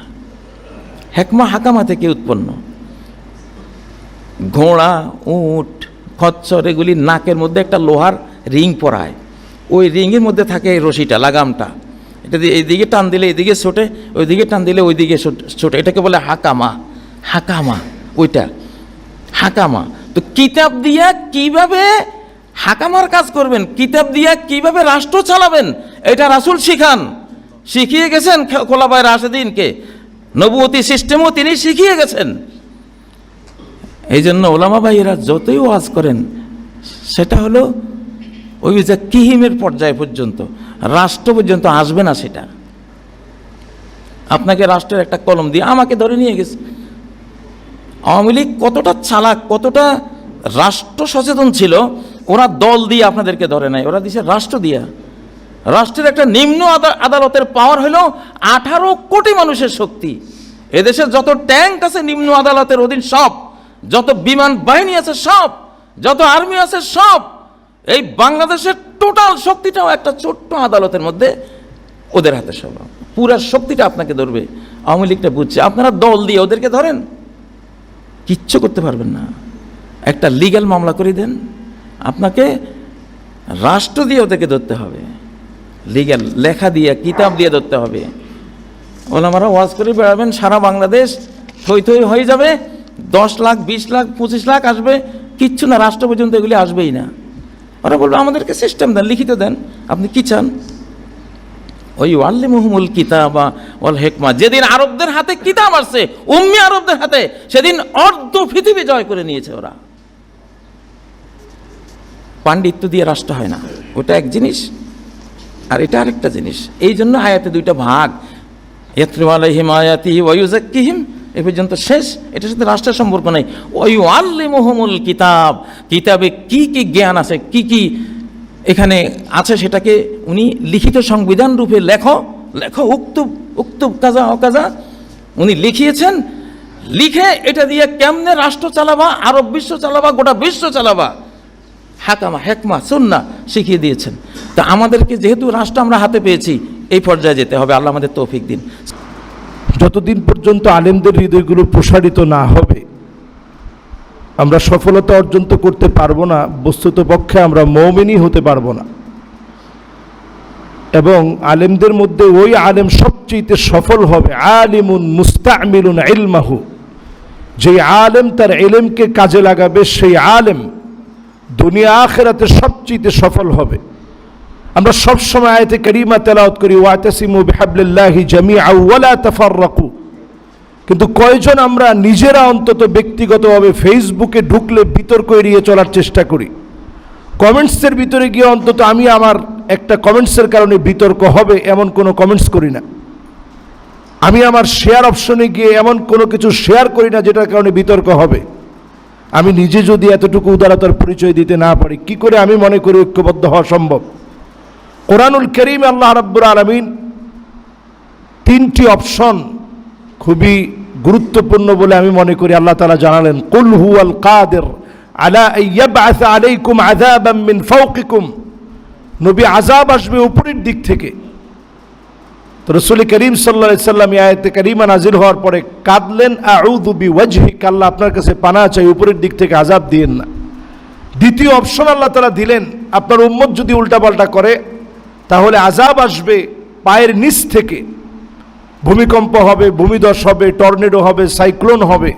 হিকমা হাকামা থেকে উৎপন্ন। ঘোড়া, উট, খচ্চর এগুলি নাকের মধ্যে একটা লোহার রিং পরায়, ওই রিংয়ের মধ্যে থাকে এই রশিটা, লাগামটা, এটা দিয়ে এইদিকে টান দিলে এইদিকে ছোটে, ওইদিকে টান দিলে ওইদিকে ছোটে, এটাকে বলে হাকামা। ওইটা হাকামা। তো কিতাব দিয়া কিভাবে হাকামার কাজ করবেন, কিতাব দিয়া কিভাবে রাষ্ট্র চালাবেন, এটা রাসূল শিখিয়ে গেছেন খোলাফায়ে রাশেদিনকে, নবুয়তি সিস্টেমও তিনি শিখিয়ে গেছেন। এই জন্য ওলামা ভাইয়েরা যতই ওয়াজ করেন সেটা হলো ওই যে কিহিমের পর্যায় পর্যন্ত, রাষ্ট্র পর্যন্ত আসবে না। সেটা আপনাকে রাষ্ট্রের একটা কলম দিয়ে আমাকে ধরে নিয়ে গেছে। আওয়ামী লীগ কতটা চালাক, কতটা রাষ্ট্র সচেতন ছিল, ওরা দল দিয়ে আপনাদেরকে ধরে নাই, ওরা দিছে রাষ্ট্র দিয়া। রাষ্ট্রের একটা নিম্ন আদালতের পাওয়ার হলো 18 কোটি মানুষের শক্তি। এদেশে যত ট্যাঙ্ক আছে নিম্ন আদালতের অধীন সব, যত বিমান বাহিনী আছে সব, যত আর্মি আছে সব, এই বাংলাদেশের টোটাল শক্তিটাও একটা ছোট্ট আদালতের মধ্যে ওদের হাতে সব, পুরা শক্তিটা আপনাকে ধরবে। আওয়ামী লীগটা বুঝছে, আপনারা দল দিয়ে ওদেরকে ধরেন, কিচ্ছু করতে পারবেন না। একটা লিগ্যাল মামলা করে দেন, আপনাকে রাষ্ট্র দিয়ে ওদেরকে ধরতে হবে, লিগ্যাল লেখা দিয়ে কিতাব দিয়ে ধরতে হবে। ওলামারা ওয়াজ করে বেড়াবেন সারা বাংলাদেশ, থই থই হয়ে যাবে, 10 লাখ 20 লাখ 25 লাখ আসবে, কিচ্ছু না, রাষ্ট্র পর্যন্ত এগুলি আসবেই না। ওরা বলবে আমাদেরকে সিস্টেম দেন, লিখিত দেন, আপনি কি চান। ওয়াইউআল্লিমুহুমুল কিতাবা ওয়াল হিকমা, যেদিন আরবদের হাতে কিতাব আসছে, উম্মি আরবদের হাতে, সেদিন অর্ধ পৃথিবী জয় করে নিয়েছে ওরা। পাণ্ডিত্য দিয়ে রাষ্ট্র হয় না, ওটা এক জিনিস, আর এটা আরেকটা জিনিস। এই জন্য আয়াতে 2টা ভাগ, ইয়াতলু আলাইহিম আয়াতিহি ওয়া ইউযাক্কিহিম, এ পর্যন্ত শেষ। এটার সাথে রাষ্ট্রের সম্পর্ক নেই। ওয়াইউআল্লিমুহুমুল কিতাব, কিতাবে কি কি জ্ঞান আছে, কি কি এখানে আছে, সেটাকে উনি লিখিত সংবিধান রূপে লেখো উক্তুব কাজা অকাজা উনি লিখিয়েছেন। লিখে এটা দিয়ে কেমনে রাষ্ট্র চালাবা, আরব বিশ্ব চালাবা, গোটা বিশ্ব চালাবা, হাকামা হেকমা সুন্নাহ শিখিয়ে দিয়েছেন। তা আমাদেরকে যেহেতু রাষ্ট্র আমরা হাতে পেয়েছি, এই পর্যায়ে যেতে হবে। আল্লাহ আমাদের তৌফিক দিন। যতদিন পর্যন্ত আলেমদের হৃদয়গুলো প্রসারিত না হবে আমরা সফলতা অর্জন তো করতে পারবো না, বস্তুত পক্ষে আমরা মুমিনই হতে পারবো না। এবং আলেমদের মধ্যে ওই আলেম সবচেয়ে সফল হবে আলিমুন মুস্তামিলুন ইলমাহু, যে আলেম তার ইলমকে কাজে লাগাবে, সেই আলেম দুনিয়া আখিরাতে সবচেয়ে সফল হবে। আমরা সবসময় আয়াতে কারিমা তেলাওয়াত করি, ওয়াতাসিমু বিহাবলিল্লাহি জামিআ ওয়া লা তাফাররাকু, কিন্তু কয়জন আমরা নিজেরা অন্তত ব্যক্তিগতভাবে ফেসবুকে ঢুকলে বিতর্ক এড়িয়ে চলার চেষ্টা করি? কমেন্টসের ভিতরে গিয়ে অন্তত আমি আমার একটা কমেন্টসের কারণে বিতর্ক হবে এমন কোনো কমেন্টস করি না। আমি আমার শেয়ার অপশনে গিয়ে এমন কোনো কিছু শেয়ার করি না যেটার কারণে বিতর্ক হবে। আমি নিজে যদি এতটুকু উদারতার পরিচয় দিতে না পারি, কি করে আমি মনে করি ঐক্যবদ্ধ হওয়া সম্ভব? কোরআনুল কারীমে আল্লাহ রাব্বুল আলামিন তিনটি অপশন খুবই গুরুত্বপূর্ণ বলে আমি মনে করি আল্লাহ তাআলা জানালেন, কুল হুয়াল কাদির আলা আইয়াবআস আলাইকুম আযাবাম মিন ফাওকিকুম, নবী আযাব আসবে উপরের দিক থেকে। তো রাসূল করিম সাল্লাল্লাহু আলাইহি সাল্লাম এই আয়াতে কারিমা নাজিল হওয়ার পরে কাঁদলেন, আউযু বিওয়াজহিক, আল্লাহ আপনার কাছে পানাহ চাই, উপরের দিক থেকে আযাব দিয়েন না। দ্বিতীয় অপশন আল্লাহ তাআলা দিলেন, আপনার উম্মত যদি উল্টাপাল্টা করে তাহলে আযাব আসবে পায়ের নিচ থেকে, ভূমিকম্প হবে, ভূমিধস হবে, টর্নেডো হবে, সাইক্লোন হবে।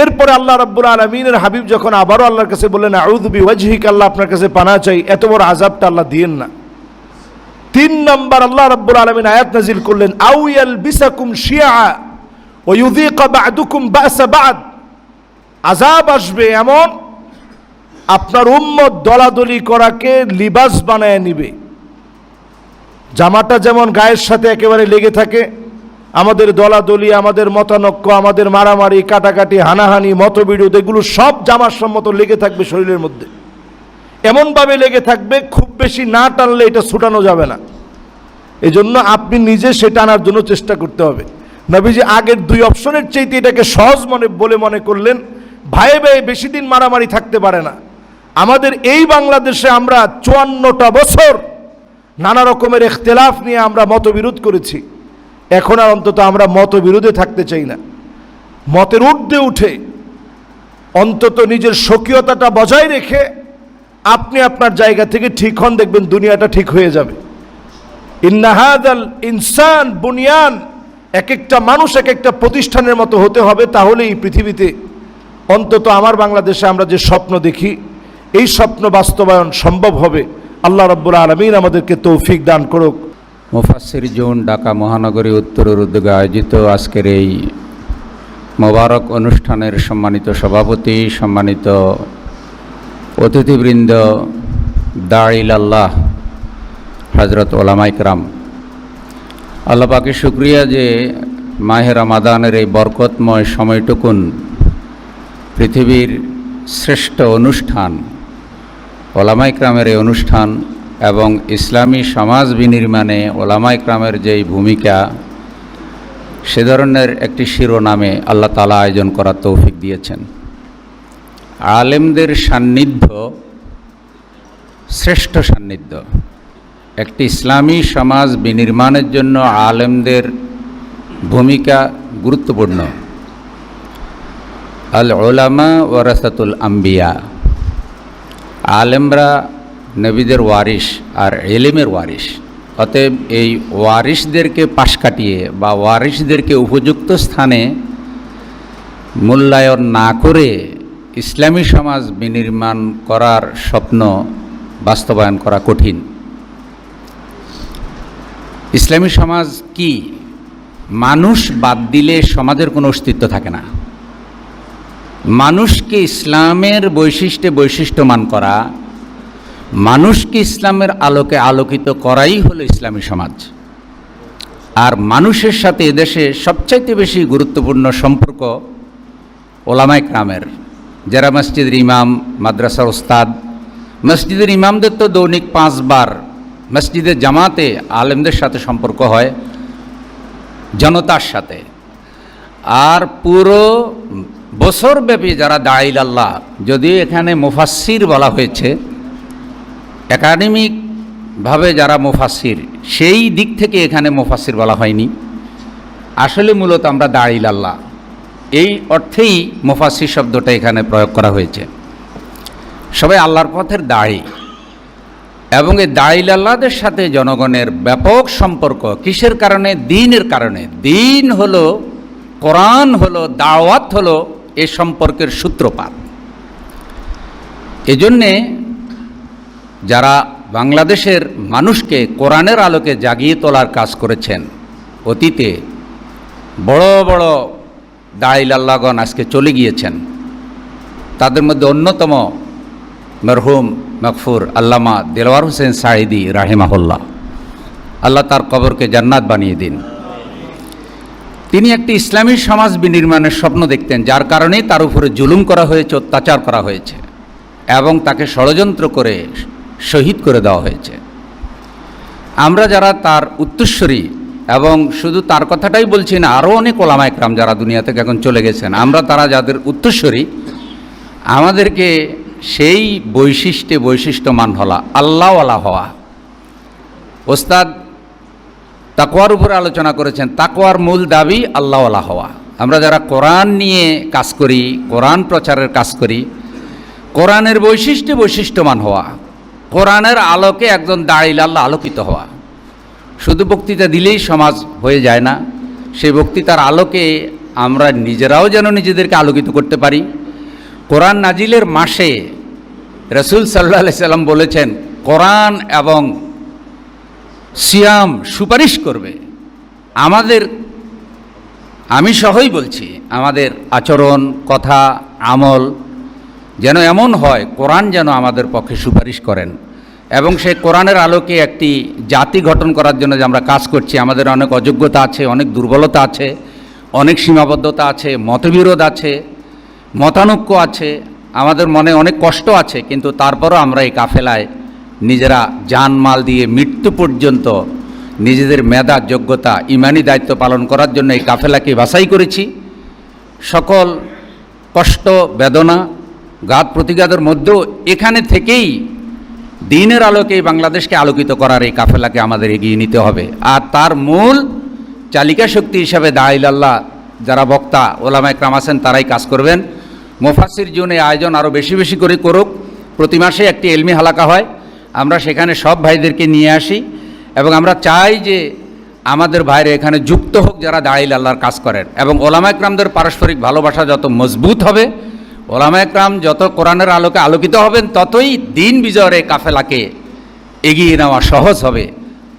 এরপরে আল্লাহ রাব্বুল আলামিনের হাবিব যখন আবারও আল্লাহর কাছে বললেন, আউযু বিওয়াজহিক, আল্লাহ আপনার কাছে পানাহ চাই, এত বড় আযাবটা আল্লাহ দিয়েন না। তিন নম্বর আল্লাহ রাব্বুল আলামিন আয়াত নাজিল করলেন, আউ ইয়ালবিসাকুম শিয়া ওয়া ইউযীকা বা'দুকুম বা'সা বা'দ, আযাব আসবে এমন আপনার উম্মত দলাদলি করাকে লিবাস বানায় নিবে। জামাটা যেমন গায়ের সাথে একেবারে লেগে থাকে, আমাদের দলাদলি, আমাদের মতানক্য, আমাদের মারামারি, কাটাকাটি, হানাহানি, মতবিরোধ, এগুলো সব জামার সম্মত লেগে থাকবে শরীরের মধ্যে, এমনভাবে লেগে থাকবে খুব বেশি না টানলে এটা ছুটানো যাবে না। এই জন্য আপনি নিজে সেটা আনার জন্য চেষ্টা করতে হবে। নবীজি আগের দুই অপশনের চাইতে এটাকে সহজ মনে করলেন। ভাইয়ে ভাইয়ে বেশি দিন মারামারি থাকতে পারে না। আমাদের এই বাংলাদেশে আমরা 54টা বছর নানা রকমের ইখতিলাফ নিয়ে আমরা মতবিরোধ করেছি। এখন আর অন্তত আমরা মতবিরোধে থাকতে চাই না। মতের ঊর্ধ্বে উঠে অন্তত নিজের স্বকীয়তাটা বজায় রেখে আপনি আপনার জায়গা থেকে ঠিক হন, দেখবেন দুনিয়াটা ঠিক হয়ে যাবে। ইন্না হাযাল ইনসান বুনিয়ান, এক একটা মানুষ এক একটা প্রতিষ্ঠানের মতো হতে হবে, তাহলেই পৃথিবীতে অন্তত আমার বাংলাদেশে আমরা যে স্বপ্ন দেখি এই স্বপ্ন বাস্তবায়ন সম্ভব হবে। আল্লাহ রাব্বুল আলামিন আমাদেরকে তৌফিক দান করুক। মুফাসসির জোন ঢাকা মহানগরী উত্তরের উদ্যোগে আয়োজিত আজকের এই মোবারক অনুষ্ঠানের সম্মানিত সভাপতি, সম্মানিত অতিথিবৃন্দ, দাঈল আল্লাহ হযরত ওলামায়ে কেরাম, আল্লাহ পাকের শুকরিয়া যে মাহে রমাদানের এই বরকতময় সময়টুকুন পৃথিবীর শ্রেষ্ঠ অনুষ্ঠান ওলামায়ে কেরামের এই অনুষ্ঠান এবং ইসলামী সমাজ বিনির্মাণে ওলামায়ে কেরামের যেই ভূমিকা, সে ধরনের একটি শিরোনামে আল্লাহ তাআলা আয়োজন করার তৌফিক দিয়েছেন। আলেমদের সান্নিধ্য শ্রেষ্ঠ সান্নিধ্য। একটি ইসলামী সমাজ বিনির্মাণের জন্য আলেমদের ভূমিকা গুরুত্বপূর্ণ। আল উলামা ওয়ারাসাতুল আম্বিয়া, আলেমরা নবীদের ওয়ারিস আর ইলমের ওয়ারিস। অতএব এই ওয়ারিসদেরকে পাশ কাটিয়ে বা ওয়ারিসদেরকে উপযুক্ত স্থানে মূল্যায়ন না করে ইসলামী সমাজ বিনির্মাণ করার স্বপ্ন বাস্তবায়ন করা কঠিন। ইসলামী সমাজ কি? মানুষ বাদ দিলে সমাজের কোনো অস্তিত্ব থাকে না। মানুষকে ইসলামের বৈশিষ্ট্যমান করা, মানুষকে ইসলামের আলোকে আলোকিত করাই হলো ইসলামী সমাজ। আর মানুষের সাথে এদেশে সবচাইতে বেশি গুরুত্বপূর্ণ সম্পর্ক ওলামায়ে কেরামের, যারা মসজিদের ইমাম, মাদ্রাসার ওস্তাদ। মসজিদের ইমামদের তো দৈনিক 5 বার মসজিদের জামাতে আলেমদের সাথে সম্পর্ক হয়, জনতার সাথে। আর পুরো বছরব্যাপী যারা দাঈল আল্লাহ, যদিও এখানে মুফাসসির বলা হয়েছে, একাডেমিকভাবে যারা মুফাসসির, সেই দিক থেকে এখানে মুফাসসির বলা হয়নি। আসলে মূলত আমরা দাঈল আল্লাহ, এই অর্থেই মুফাসসির শব্দটা এখানে প্রয়োগ করা হয়েছে। সবাই আল্লাহর পথের দায়ী, এবং এই দাঈল আল্লাহদের সাথে জনগণের ব্যাপক সম্পর্ক। কিসের কারণে? দ্বীনের কারণে। দ্বীন হলো, কোরআন হলো, দাওয়াত হলো এই সম্পর্কের সূত্রপাত। এজন্যে যারা বাংলাদেশের মানুষকে কোরআনের আলোকে জাগিয়ে তোলার কাজ করেছেন, অতীতে বড় বড় দাঈল আল্লাহগণ আজকে চলে গিয়েছেন। তাদের মধ্যে অন্যতম মরহুম মগফুর আল্লামা দেলওয়ার হোসেন সাঈদী রাহিমাহুল্লাহ, আল্লাহ তার কবরকে জান্নাত বানিয়ে দিন। তিনি একটি ইসলামী সমাজ বিনির্মাণের স্বপ্ন দেখতেন, যার কারণেই তার উপরে জুলুম করা হয়েছে, অত্যাচার করা হয়েছে এবং তাকে ষড়যন্ত্র করে শহীদ করে দেওয়া হয়েছে। আমরা যারা তার উত্তরসূরি, এবং শুধু তার কথাটাই বলছি না, আরও অনেক ওলামা একরাম যারা দুনিয়া থেকে এখন চলে গেছেন, আমরা তারা যাদের উত্তরসূরি, আমাদেরকে সেই বৈশিষ্ট্যমান হওয়া, আল্লাহওয়ালা হওয়া। ওস্তাদ তাকওয়ার উপরে আলোচনা করেছেন, তাকওয়ার মূল দাবি আল্লাহওয়ালা হওয়া। আমরা যারা কোরআন নিয়ে কাজ করি, কোরআন প্রচারের কাজ করি, কোরআনের বৈশিষ্ট্যমান হওয়া, কোরআনের আলোকে একজন দাঈল আল্লাহ আলোকিত হওয়া। শুধু বক্তৃতা দিলেই সমাজ হয়ে যায় না, সেই বক্তৃতার আলোকে আমরা নিজেরাও যেন নিজেদেরকে আলোকিত করতে পারি। কোরআন নাজিলের মাসে রাসূল সাল্লাল্লাহু আলাইহি সাল্লাম বলেছেন, কোরআন এবং সিয়াম সুপারিশ করবে। আমি সহই বলছি, আমাদের আচরণ, কথা, আমল যেন এমন হয়, কোরআন যেন আমাদের পক্ষে সুপারিশ করেন। এবং সেই কোরআনের আলোকে একটি জাতি গঠন করার জন্য যে আমরা কাজ করছি, আমাদের অনেক অযোগ্যতা আছে, অনেক দুর্বলতা আছে, অনেক সীমাবদ্ধতা আছে, মতবিরোধ আছে, মতানৈক্য আছে, আমাদের মনে অনেক কষ্ট আছে, কিন্তু তারপরও আমরা এই কাফেলায় নিজেরা জানমাল দিয়ে মৃত্যু পর্যন্ত নিজেদের মেধা, যোগ্যতা, ইমানি দায়িত্ব পালন করার জন্য এই কাফেলাকে বাছাই করেছি। সকল কষ্ট, বেদনা, ঘাত প্রতিঘাতের মধ্যেও এখানে থেকেই দ্বীনের আলোকে বাংলাদেশকে আলোকিত করার এই কাফেলাকে আমাদের এগিয়ে নিতে হবে। আর তার মূল চালিকা শক্তি হিসাবে দাঈল আল্লাহ যারা বক্তা ওলামা একরাম আছেন, তারাই কাজ করবেন। মুফাসসির জুন এই আয়োজন আরও বেশি বেশি করে করুক। প্রতি মাসে একটি ইলমি হালাকা হয়, আমরা সেখানে সব ভাইদেরকে নিয়ে আসি এবং আমরা চাই যে আমাদের ভাইরা এখানে যুক্ত হোক যারা দাঈল আল্লাহর কাজ করেন। এবং ওলামা একরামদের পারস্পরিক ভালোবাসা যত মজবুত হবে, ওলামা একরাম যত কোরআনের আলোকে আলোকিত হবেন, ততই দিন বিজয়ের এই কাফেলাকে এগিয়ে নেওয়া সহজ হবে।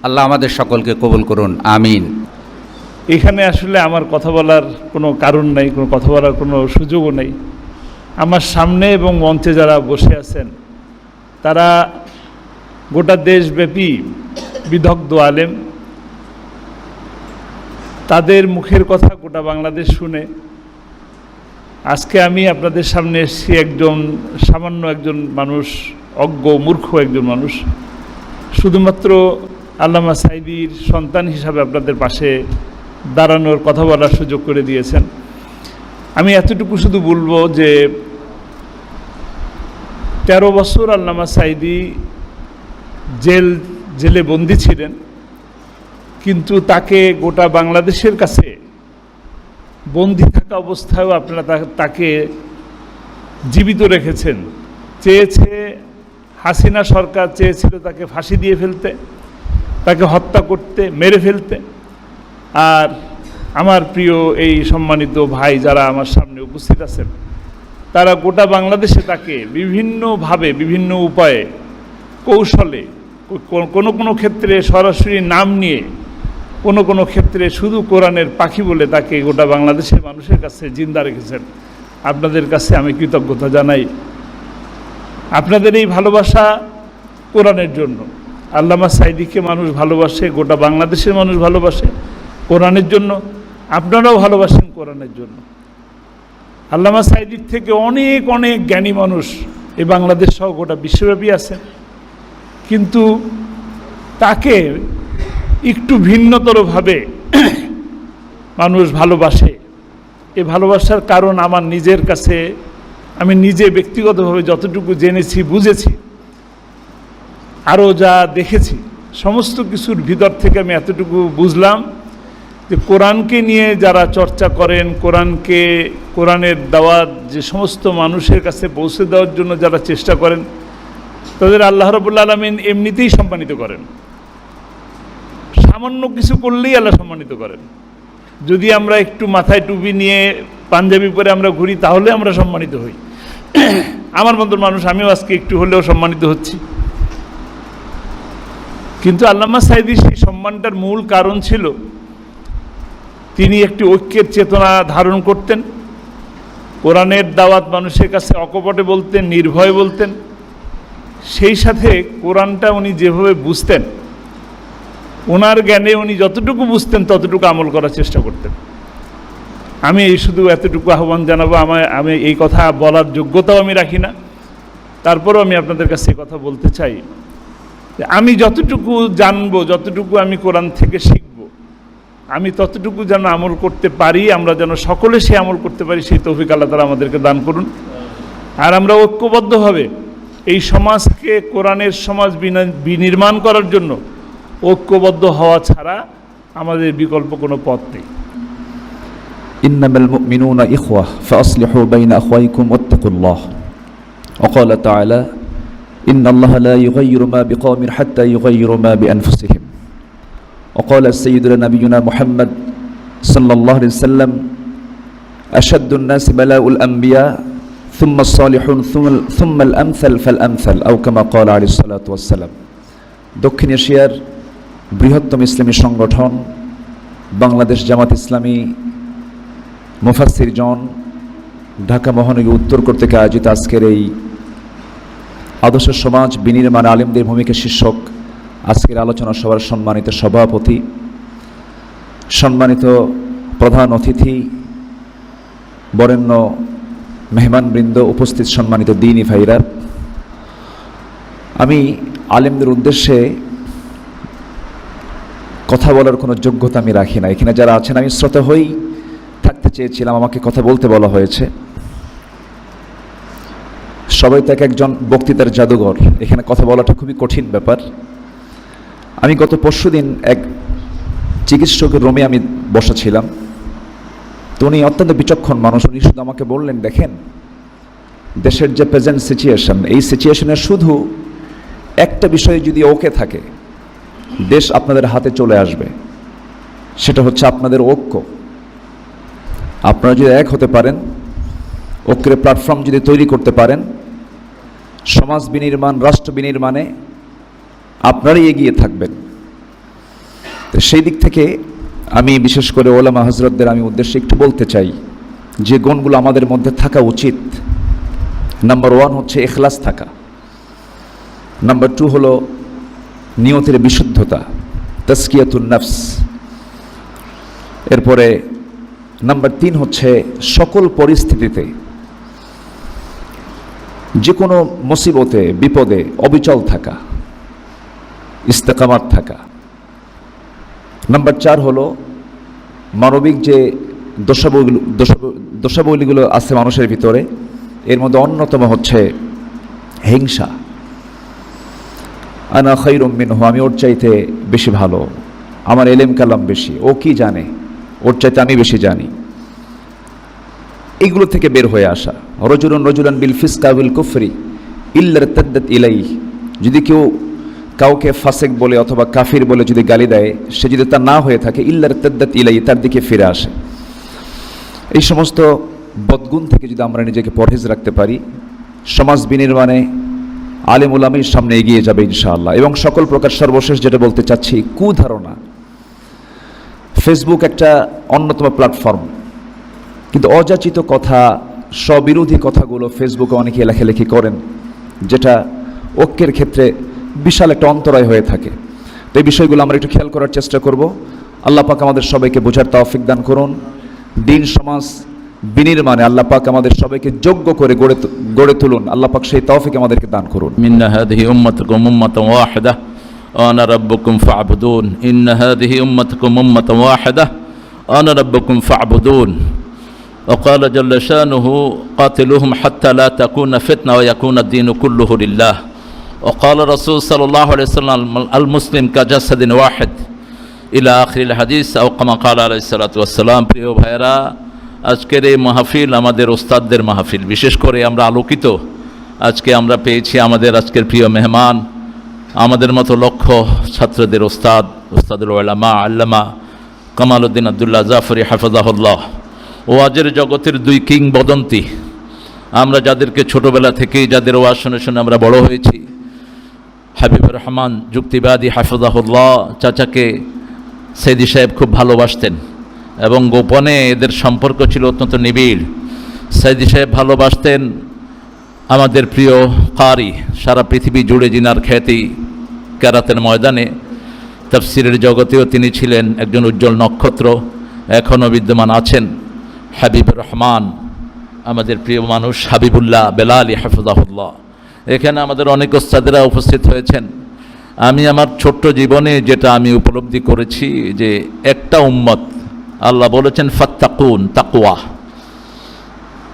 আল্লাহ আমাদের সকলকে কবুল করুন, আমিন। এখানে আসলে আমার কথা বলার কোনো কারণ নেই, কোনো কথা বলার কোনো সুযোগও নেই। আমার সামনে এবং মঞ্চে যারা বসে আছেন, তারা গোটা দেশব্যাপী বিদগ্ধ আলেম। তাদের মুখের কথা গোটা বাংলাদেশ শুনে আজকে আমি আপনাদের সামনে এসেছি সামান্য একজন মানুষ, অজ্ঞ মূর্খ একজন মানুষ। শুধুমাত্র আল্লামা সাঈদীর সন্তান হিসাবে আপনাদের পাশে দাঁড়ানোর, কথা বলার সুযোগ করে দিয়েছেন। আমি এতটুকু শুধু বলবো যে 13 বছর আল্লামা সাঈদী জেলে বন্দী ছিলেন, কিন্তু তাকে গোটা বাংলাদেশের কাছে বন্দী থাকা অবস্থায়ও আপনারা তাকে জীবিত রেখেছেন। হাসিনা সরকার চেয়েছিল তাকে ফাঁসি দিয়ে ফেলতে, তাকে হত্যা করতে, মেরে ফেলতে। আর আমার প্রিয় এই সম্মানিত ভাই যারা আমার সামনে উপস্থিত আছেন, তারা গোটা বাংলাদেশে তাকে বিভিন্নভাবে, বিভিন্ন উপায়ে, কৌশলে, কোনো ক্ষেত্রে সরাসরি নাম নিয়ে, কোনো ক্ষেত্রে শুধু কোরআনের পাখি বলে তাকে গোটা বাংলাদেশের মানুষের কাছে জিন্দা রেখেছেন। আপনাদের কাছে আমি কৃতজ্ঞতা জানাই। আপনাদের এই ভালোবাসা কোরআনের জন্য। আল্লামা সাঈদীকে মানুষ ভালোবাসে, গোটা বাংলাদেশের মানুষ ভালোবাসে কোরআনের জন্য। আপনারাও ভালোবাসেন কোরআনের জন্য। আল্লামা সাঈদীর থেকে অনেক অনেক জ্ঞানী মানুষ এই বাংলাদেশ সহ গোটা বিশ্বব্যাপী আছেন, কিন্তু তাকে একটু ভিন্নতরভাবে মানুষ ভালোবাসে। এই ভালোবাসার কারণ আমার নিজের কাছে, আমি নিজে ব্যক্তিগতভাবে যতটুকু জেনেছি, বুঝেছি, আরও যা দেখেছি, সমস্ত কিছুর ভিতর থেকে আমি এতটুকু বুঝলাম যে কোরআনকে নিয়ে যারা চর্চা করেন, কোরআনের দাওয়াত যে সমস্ত মানুষের কাছে পৌঁছে দেওয়ার জন্য যারা চেষ্টা করেন, তাদের আল্লাহ রাব্বুল আলামিন এমনিতেই সম্মানিত করেন। সামান্য কিছু করলেই আল্লাহ সম্মানিত করেন। যদি আমরা একটু মাথায় টুপি নিয়ে পাঞ্জাবি পরে আমরা ঘুরি, তাহলে আমরা সম্মানিত হই। আমার মতন মানুষ, আমিও আজকে একটু হলেও সম্মানিত হচ্ছি। কিন্তু আল্লামা সাঈদী সেই সম্মানটার মূল কারণ ছিল তিনি একটি ঐক্যের চেতনা ধারণ করতেন, কোরআনের দাওয়াত মানুষের কাছে অকপটে বলতেন, নির্ভয় বলতেন। সেই সাথে কোরআনটা উনি যেভাবে বুঝতেন, ওনার জ্ঞানে উনি যতটুকু বুঝতেন ততটুকু আমল করার চেষ্টা করতেন। আমি এই শুধু এতটুকু আহ্বান জানাবো, আমি এই কথা বলার যোগ্যতাও আমি রাখি না, তারপরেও আমি আপনাদের কাছে কথা বলতে চাই। আমি যতটুকু জানবো, যতটুকু আমি কোরআন থেকে শিখব, আমি ততটুকু যেন আমল করতে পারি, আমরা যেন সকলে সে আমল করতে পারি, সেই তৌফিক আল্লাহ তাআলা আমাদেরকে দান করুন। আর আমরা ঐক্যবদ্ধভাবে এই সমাজকে, কোরআনের সমাজ বিনির্মাণ করার জন্য ঐক্যবদ্ধ হওয়া ছাড়া আমাদের বিকল্প কোনো পথ নেই। إنما المؤمنون إخوة فأصلحوا بين أخويكم واتقوا الله وقال تعالى إن الله لا يغير ما بقوم حتى يغيروا ما بأنفسهم وقال سيدنا نبينا محمد صلى الله عليه وسلم أشد الناس بلاء الأنبياء ثم الصالحون ثم الأمثل فالأمثل أو كما قال عليه الصلاة والسلام দক্ষিণ এশিয়ার বৃহত্তম ইসলামী সংগঠন বাংলাদেশ জামাত ইসলামী মুফাসসির জন ঢাকা মহানগরী উত্তর কর্তৃক আয়োজিত আজকের এই আদর্শ সমাজ বিনির্মাণ আলেমদের ভূমিকা শীর্ষক আজকের আলোচনা সভার সম্মানিত সভাপতি, সম্মানিত প্রধান অতিথি, বরেণ্য মেহমানবৃন্দ, উপস্থিত সম্মানিত দ্বীনী ভাইরা, আমি আলেমদের উদ্দেশ্যে কথা বলার কোনো যোগ্যতা আমি রাখি না। এখানে যারা আছেন, আমি শ্রোতা হই থাকতে চেয়েছিলাম, আমাকে কথা বলতে বলা হয়েছে। সবাই তো একজন বক্তৃতার জাদুঘর, এখানে কথা বলাটা খুবই কঠিন ব্যাপার। আমি গত পরশুদিন এক চিকিৎসকের রুমে আমি বসেছিলাম, তো উনি অত্যন্ত বিচক্ষণ মানুষ। উনি শুধু আমাকে বললেন, দেখেন দেশের যে প্রেজেন্ট সিচুয়েশন, এই সিচুয়েশনের শুধু একটা বিষয়ে যদি ওকে থাকে, দেশ আপনাদের হাতে চলে আসবে। সেটা হচ্ছে আপনাদের ঐক্য। আপনারা যদি এক হতে পারেন, ঐক্যের প্ল্যাটফর্ম যদি তৈরি করতে পারেন, সমাজ বিনির্মাণ, রাষ্ট্র বিনির্মাণে আপনারাই এগিয়ে থাকবেন। তো সেই দিক থেকে আমি বিশেষ করে ওলামা হজরতদের আমি উদ্দেশ্যে একটু বলতে চাই যে গুণগুলো আমাদের মধ্যে থাকা উচিত। নাম্বার 1 হচ্ছে ইখলাস থাকা। নাম্বার 2 হলো নিয়তের বিশুদ্ধতা, তাজকিয়াতুন নফস। এরপরে নাম্বার 3 হচ্ছে সকল পরিস্থিতিতে, যে কোনো মুসিবতে, বিপদে অবিচল থাকা, ইস্তেকামাত থাকা। নাম্বার 4 হলো মানবিক যে দোষাবলীগুলো আছে মানুষের ভিতরে, এর মধ্যে অন্যতম হচ্ছে হিংসা। আনা খায়রুম মিনহু, আমি ওর চাইতে বেশি ভালো, আমার এলেম কালাম বেশি, ও কি জানে, ওর চাইতে আমি বেশি জানি। এইগুলো থেকে বের হয়ে আসা। রজুলান বিল ফিসকা বিল কুফরি ইল্লা ইরতাদ্দাত ইলাইহি, যদি কেউ কাউকে ফাসেক বলে অথবা কাফির বলে যদি গালি দেয়, সে যদি তা না হয়ে থাকে, ইল্লা ইরতাদ্দাত ইলাইহি, তার দিকে ফিরে আসে। এই সমস্ত বদগুণ থেকে যদি আমরা নিজেকে পরহেজ রাখতে পারি, সমাজ বিনির্মাণে আলেম উলামার সামনে এগিয়ে যাবে ইনশাআল্লাহ। এবং সকল প্রকার, সর্বশেষ যেটা বলতে চাচ্ছি, কুধারণা। ফেসবুক একটা অন্যতম প্ল্যাটফর্ম, কিন্তু অযাচিত কথা, স্ববিরোধী কথাগুলো ফেসবুকে অনেকে লেখালেখি করেন, যেটা ঐক্যের ক্ষেত্রে বিশাল একটা অন্তরায় হয়ে থাকে। তো এই বিষয়গুলো আমরা একটু খেয়াল করার চেষ্টা করব। আল্লাহ পাক আমাদের সবাইকে বোঝার তৌফিক দান করুন। দিন সমাজ বিনির্মাণে আল্লাহ পাক আমাদের সবাইকে যোগ্য করে গড়ে তুলুন। আল্লাহ পাক সেই তৌফিক আমাদেরকে দান করুন। মিন্না হাদিহি উম্মাতুকুম উম্মাতান ওয়াহিদা আনা রাব্বুকুম ফা'বুদুন। ইন্না হাদিহি উম্মাতুকুম উম্মাতান ওয়াহিদা আনা রাব্বুকুম ফা'বুদুন। وقال جل شانه قاتلوهم حتى لا تكون فتنة ويكون الدين كله لله. وقال رسول صلى الله عليه وسلم المسلم كجسد واحد إلى آخر الحديث أو كما قال عليه الصلاة والسلام. প্রিয় ভাইরা, আজকের এই মাহফিল আমাদের ওস্তাদদের মাহফিল। বিশেষ করে আমরা আলোকিত আজকে আমরা পেয়েছি আমাদের আজকের প্রিয় মেহমান, আমাদের মতো লক্ষ ছাত্রদের ওস্তাদুল উলামা আল্লামা কামালউদ্দিন আব্দুল্লাহ জাফরি হাফিজাহুল্লাহ। ওয়াজের জগতের দুই কিংবদন্তি আমরা যাদেরকে ছোটবেলা থেকেই যাদের ওয়াজ শুনে শুনে আমরা বড় হয়েছি, হাবিবুর রহমান যুক্তিবাদী হাফিজাহুল্লাহ চাচাকে সৈয়দি সাহেব খুব ভালোবাসতেন এবং গোপনে এদের সম্পর্ক ছিল অত্যন্ত নিবিড়। সৈয়দি সাহেব ভালোবাসতেন আমাদের প্রিয় কারি, সারা পৃথিবী জুড়ে জিনার খ্যাতি, কেরাতের ময়দানে তাফসিরের জগতেও তিনি ছিলেন একজন উজ্জ্বল নক্ষত্র, এখনও বিদ্যমান আছেন। হাবিবুর রহমান, আমাদের প্রিয় মানুষ হাবিবুল্লাহ বেলালি হাফিজাহুল্লাহ। এখানে আমাদের অনেক ওস্তাদেরা উপস্থিত হয়েছেন। আমি আমার ছোট্ট জীবনে যেটা আমি উপলব্ধি করেছি যে একটা উম্মত, আল্লাহ বলেছেন ফাত্তাকুন, তাকওয়া,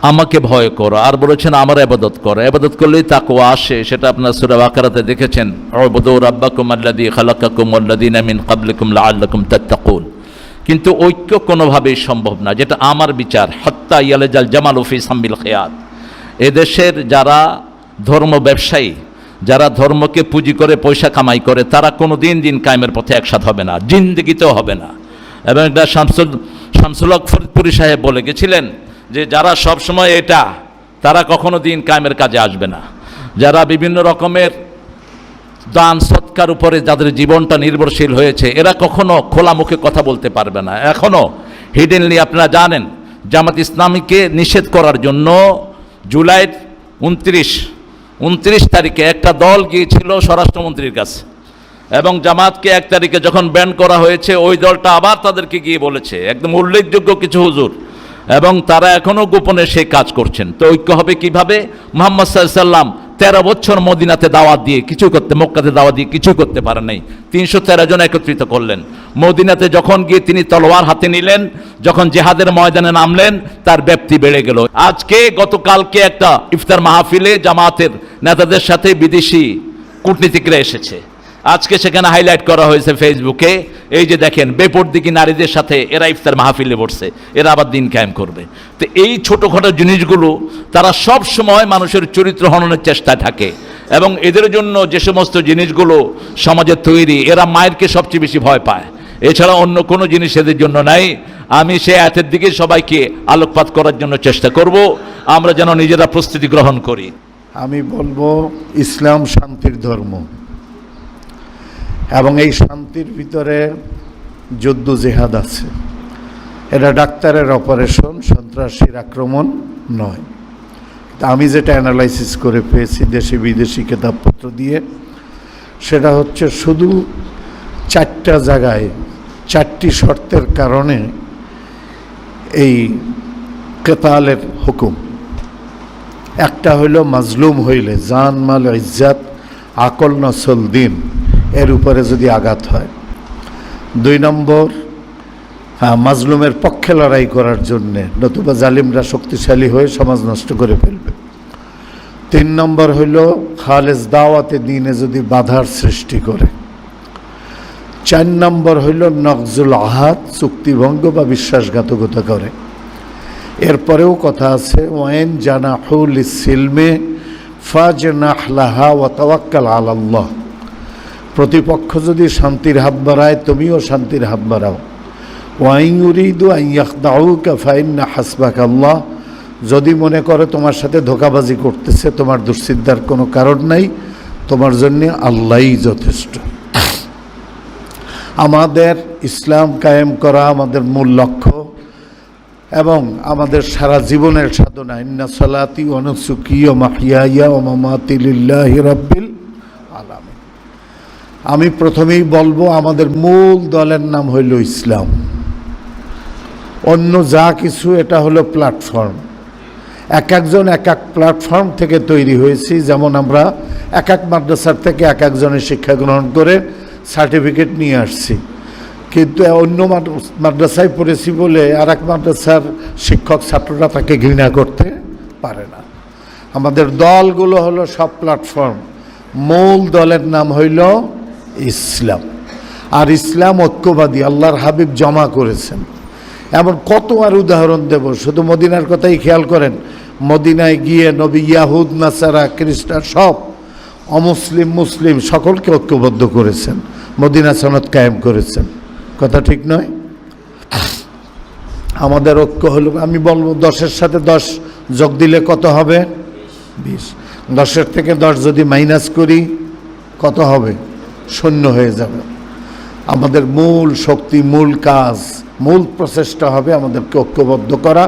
আমাকে ভয় করো, আর বলেছেন আমার ইবাদত করো। ইবাদত করলেই তাকওয়া আসে, সেটা আপনারা সূরা বাকারাতে দেখেছেন, উবুদু রাব্বাকুম আল্লাযী খালাকাকুম ওয়াল্লাযীনা মিন ক্বাবলিকুম লাআল্লাকুম তাত্তাকুন। কিন্তু ঐক্য কোনোভাবেই সম্ভব না, যেটা আমার বিচার। হাত্তা ইয়ালাজাল জামালু ফি সামবিল খিয়াত। এদেশের যারা ধর্ম ব্যবসায়ী, যারা ধর্মকে পুঁজি করে পয়সা কামাই করে, তারা কোনো দিন কায়েমের পথে একসাথ হবে না, জিন্দেগিতেও হবে না। এবং একটা শামসুল হক ফরিদপুরি সাহেব বলে গেছিলেন যে যারা সবসময় এটা, তারা কখনো দিন কায়েমের কাজে আসবে না। যারা বিভিন্ন রকমের দান সৎকার উপরে যাদের জীবনটা নির্ভরশীল হয়েছে, এরা কখনো খোলা মুখে কথা বলতে পারবে না। এখনও হিডেনলি আপনারা জানেন, জামাত ইসলামীকে নিষেধ করার জন্য জুলাইয়ের 29 তারিখে একটা দল গিয়েছিল স্বরাষ্ট্রমন্ত্রীর কাছে, এবং জামাতকে 1 তারিখে যখন ব্যান করা হয়েছে, ওই দলটা আবার তাদেরকে গিয়ে বলেছে, একদম উল্লেখযোগ্য কিছু হুজুর, এবং তারা এখনও গোপনে সেই কাজ করছেন। তো ঐক্য হবে কিভাবে? মুহাম্মদ সাল্লাল্লাহু আলাইহি ওয়াসাল্লাম 13 বছর মদিনাতে দাওয়াত দিয়ে কিছু করতে, মক্কাতে দাওয়াত দিয়ে কিছু করতে পারেন নাই, 313 জন একত্রিত করলেন। মদিনাতে যখন গিয়ে তিনি তলোয়ার হাতে নিলেন, যখন জিহাদের ময়দানে নামলেন, তার ব্যাপ্তি বেড়ে গেল। আজকে গতকালকে একটা ইফতার মাহফিলে জামাতের নেতাদের সাথে বিদেশি কূটনীতিকরা এসেছে, আজকে সেখানে হাইলাইট করা হয়েছে ফেসবুকে, এই যে দেখেন বেপরদিকি নারীদের সাথে এরা ইফতার মাহফিলে বসছে, এরা আবার দিন কায়েম করবে। তো এই ছোটোখাটো জিনিসগুলো তারা সব সময় মানুষের চরিত্র হননের চেষ্টায় থাকে, এবং এদের জন্য যে সমস্ত জিনিসগুলো সমাজে তৈরি, এরা মায়েরকে সবচেয়ে বেশি ভয় পায়, এছাড়া অন্য কোনো জিনিস এদের জন্য নাই। আমি সে আয়াতের দিকে সবাইকে আলোকপাত করার জন্য চেষ্টা করব, আমরা যেন নিজেরা প্রস্তুতি গ্রহণ করি। আমি বলবো ইসলাম শান্তির ধর্ম, এবং এই শান্তির ভিতরে যুদ্ধ জিহাদ আছে। এটা ডাক্তারের অপারেশন, সন্ত্রাসীর আক্রমণ নয়। আমি যেটা অ্যানালাইসিস করে পেয়েছি দেশি বিদেশি কিতাবপত্র দিয়ে, সেটা হচ্ছে শুধু 4টা জায়গায় 4টি শর্তের কারণে এই কেতালের হুকুম। একটা হইল মাজলুম হইলে, জান মাল ইজ্জাত আকল নসল দিন এর উপরে যদি আঘাত হয়। 2 নম্বর, মাজলুমের পক্ষে লড়াই করার জন্যে, নতুবা জালিমরা শক্তিশালী হয়ে সমাজ নষ্ট করে ফেলবে। 3 নম্বর হইল খালেজ দাওয়াতে দিনে যদি বাধার সৃষ্টি করে। 4 নম্বর হইল নকজুল আহাদ, চুক্তিভঙ্গ বা বিশ্বাসঘাতকতা করে। এরপরেও কথা আছে, ওয়াইন জানাহুল সিলমে ফাজনাহ লাহা ওয়া তাওয়াক্কাল আলাল্লাহ। প্রতিপক্ষ যদি শান্তির হাত বাড়ায়, তুমিও শান্তির হাত বাড়াও। ওয়াইন ইউরিদু আন ইয়াখদাউকা ফাইন্না হাসবাকাল্লাহ। যদি মনে করে তোমার সাথে ধোঁকাবাজি করতেছে, তোমার দুশ্চিন্তার কোনো কারণ নাই, তোমার জন্য আল্লাহই যথেষ্ট। আমাদের ইসলাম কায়েম করা আমাদের মূল লক্ষ্য এবং আমাদের সারা জীবনের সাধনা। ইন্না সালাতি ওয়া নুসুকি ওয়া মাহইয়ায়া ওয়া মামাতি লিল্লাহি রাব্বিল আলামিন। আমি প্রথমেই বলবো আমাদের মূল দলের নাম হইল ইসলাম। অন্য যা কিছু এটা হলো প্ল্যাটফর্ম। এক একজন এক এক প্ল্যাটফর্ম থেকে তৈরি হয়েছি। যেমন আমরা এক এক মাদ্রাসার থেকে এক একজনের শিক্ষা গ্রহণ করে সার্টিফিকেট নিয়ে আসছি, কিন্তু অন্য মাদ্রাসায় পড়েছি বলে আর এক মাদ্রাসার শিক্ষক ছাত্ররা তাকে ঘৃণা করতে পারে না। আমাদের দলগুলো হলো সব প্ল্যাটফর্ম। মূল দলের নাম হইল ইসলাম। আর ইসলাম ঐক্যবাদী, আল্লাহর হাবিব জমা করেছেন। এমন কত আর উদাহরণ দেব, শুধু মদিনার কথাই খেয়াল করেন। মদিনায় গিয়ে নবী ইয়াহুদ, নাসারা, খ্রিস্টান সব অমুসলিম মুসলিম সকলকে ঐক্যবদ্ধ করেছেন, মদিনা সনদ কায়েম করেছেন। কথা ঠিক নয়? আমাদের ঐক্য হলো, আমি বলবো 10-এর সাথে 10 যোগ দিলে কত হবে? 20। 10-এর থেকে 10 যদি মাইনাস করি কত হবে? 0 হয়ে যাবে। আমাদের মূল শক্তি, মূল কাজ, মূল প্রচেষ্টা হবে আমাদেরকে ঐক্যবদ্ধ করা।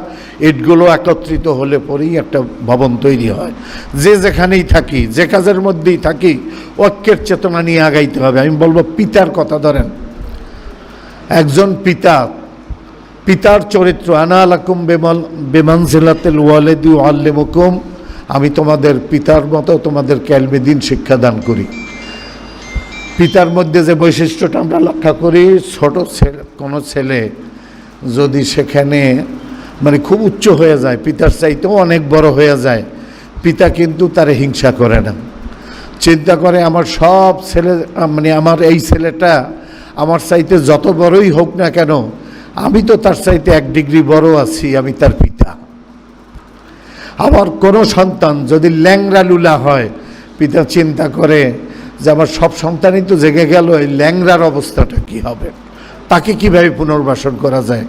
ইটগুলো একত্রিত হলে পরেই একটা ভবন তৈরি হয়। যে যেখানেই থাকি, যে কাজের মধ্যেই থাকি, ঐক্যের চেতনা নিয়ে আগাইতে হবে। আমি বলবো পিতার কথা ধরেন, একজন পিতার চরিত্র, আনা আলাকুম বেমানজিলাতিল ওয়ালিদি উআল্লিমুকুম, আমি তোমাদের পিতার মতো তোমাদেরকে ইলমে দ্বীন শিক্ষাদান করি। পিতার মধ্যে যে বৈশিষ্ট্যটা আমরা লক্ষ্য করি, ছোট ছেলে, কোনো ছেলে যদি সেখানে মানে খুব উচ্চ হয়ে যায়, পিতার চাইতেও অনেক বড় হয়ে যায়, পিতা কিন্তু তারে হিংসা করে না। চিন্তা করে আমার সব ছেলে, মানে আমার এই ছেলেটা আমার চাইতে যত বড়ই হোক না কেন, আমি তো তার চাইতে 1 ডিগ্রি বড় আছি, আমি তার পিতা। আবার কোনো সন্তান যদি ল্যাংড়া লুলা হয়, পিতা চিন্তা করে যে আমার সব সন্তানই তো জেগে গেল, এই ল্যাংড়ার অবস্থাটা কি হবে, তাকে কিভাবে পুনর্বাসন করা যায়।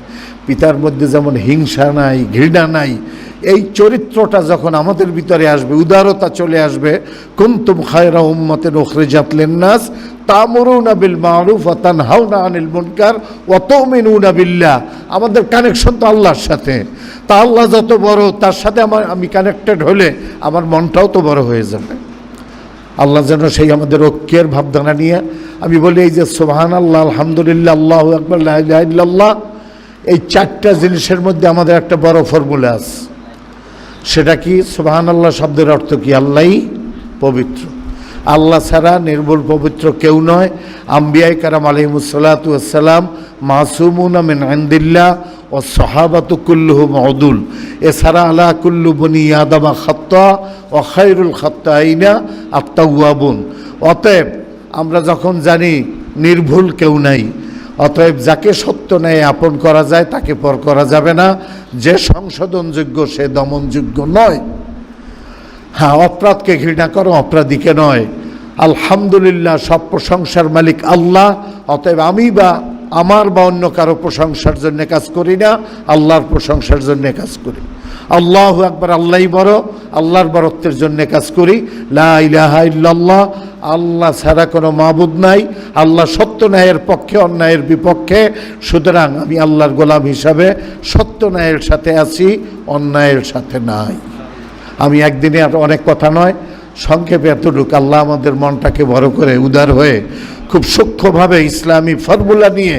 পিতার মধ্যে যেমন হিংসা নাই, ঘৃণা নাই, এই চরিত্রটা যখন আমাদের ভিতরে আসবে, উদারতা চলে আসবে, কুনতুম খায়রা উম্মাতিন উখরিজাত লিন-নাস তা'মুরুনা বিল মা'রুফ ওয়া তানহাউনা আনিল মুনকার ওয়া তু'মিনুনা বিল্লাহ। আমাদের কানেকশন তো আল্লাহর সাথে, তা আল্লাহ যত বড়, তার সাথে আমি কানেক্টেড হলে আমার মনটাও তো বড় হয়ে যাবে। আল্লাহ যেন সেই আমাদের ঐক্যের ভাবধারা নিয়ে, আমি বলি এই যে সুবহানাল্লাহ, আলহামদুলিল্লাহ, আল্লাহু আকবার, লা ইলাহা ইল্লাল্লাহ, এই 4টা জিনিসের মধ্যে আমাদের একটা বড় ফর্মুলা আছে। সেটা কি? সুবহানাল্লাহ শব্দের অর্থ কি? আল্লাহই পবিত্র, আল্লাহ ছাড়া নির্ভুল পবিত্র কেউ নয়। আম্বিয়ায়ে কেরাম আলাইহিমুস সালাতু ওয়াস সালাম মাসুমুনা মিন ইনদিল্লাহ ওয়া সাহাবাতু কুল্লুহুম উদুল। এছাড়া আলা কুল্লু বনি আদমা খাত্তা ওয়া খায়রুল খাত্তাইনা আত-তাওয়াবুন। অতএব আমরা যখন জানি নির্ভুল কেউ নাই, অতএব যাকে সত্য ন্যায় আপন করা যায় তাকে পর করা যাবে না। যে সংশোধনযোগ্য সে দমনযোগ্য নয়। হ্যাঁ, অপরাধকে ঘৃণা করো, অপরাধীকে নয়। আলহামদুলিল্লাহ, সব প্রশংসার মালিক আল্লাহ। অতএব আমি বা আমার বা অন্য কারো প্রশংসার জন্য কাজ করি না, আল্লাহর প্রশংসার জন্য কাজ করি। আল্লাহু আকবার, আল্লাহই বড়, আল্লাহর বড়ত্বের জন্য কাজ করি। লা ইলাহা ইল্লাল্লাহ, আল্লাহ ছাড়া কোনো মাবুদ নাই। আল্লাহ সত্য ন্যায়ের পক্ষে, অন্যায়ের বিপক্ষে। সুতরাং আমি আল্লাহর গোলাম হিসাবে সত্য ন্যায়ের সাথে আছি, অন্যায়ের সাথে নাই। আমি একদিনে আর অনেক কথা নয়, সংক্ষেপে এতটুকু। আল্লাহ আমাদের মনটাকে বড় করে, উদার হয়ে, খুব সূক্ষ্মভাবে ইসলামী ফর্মুলা নিয়ে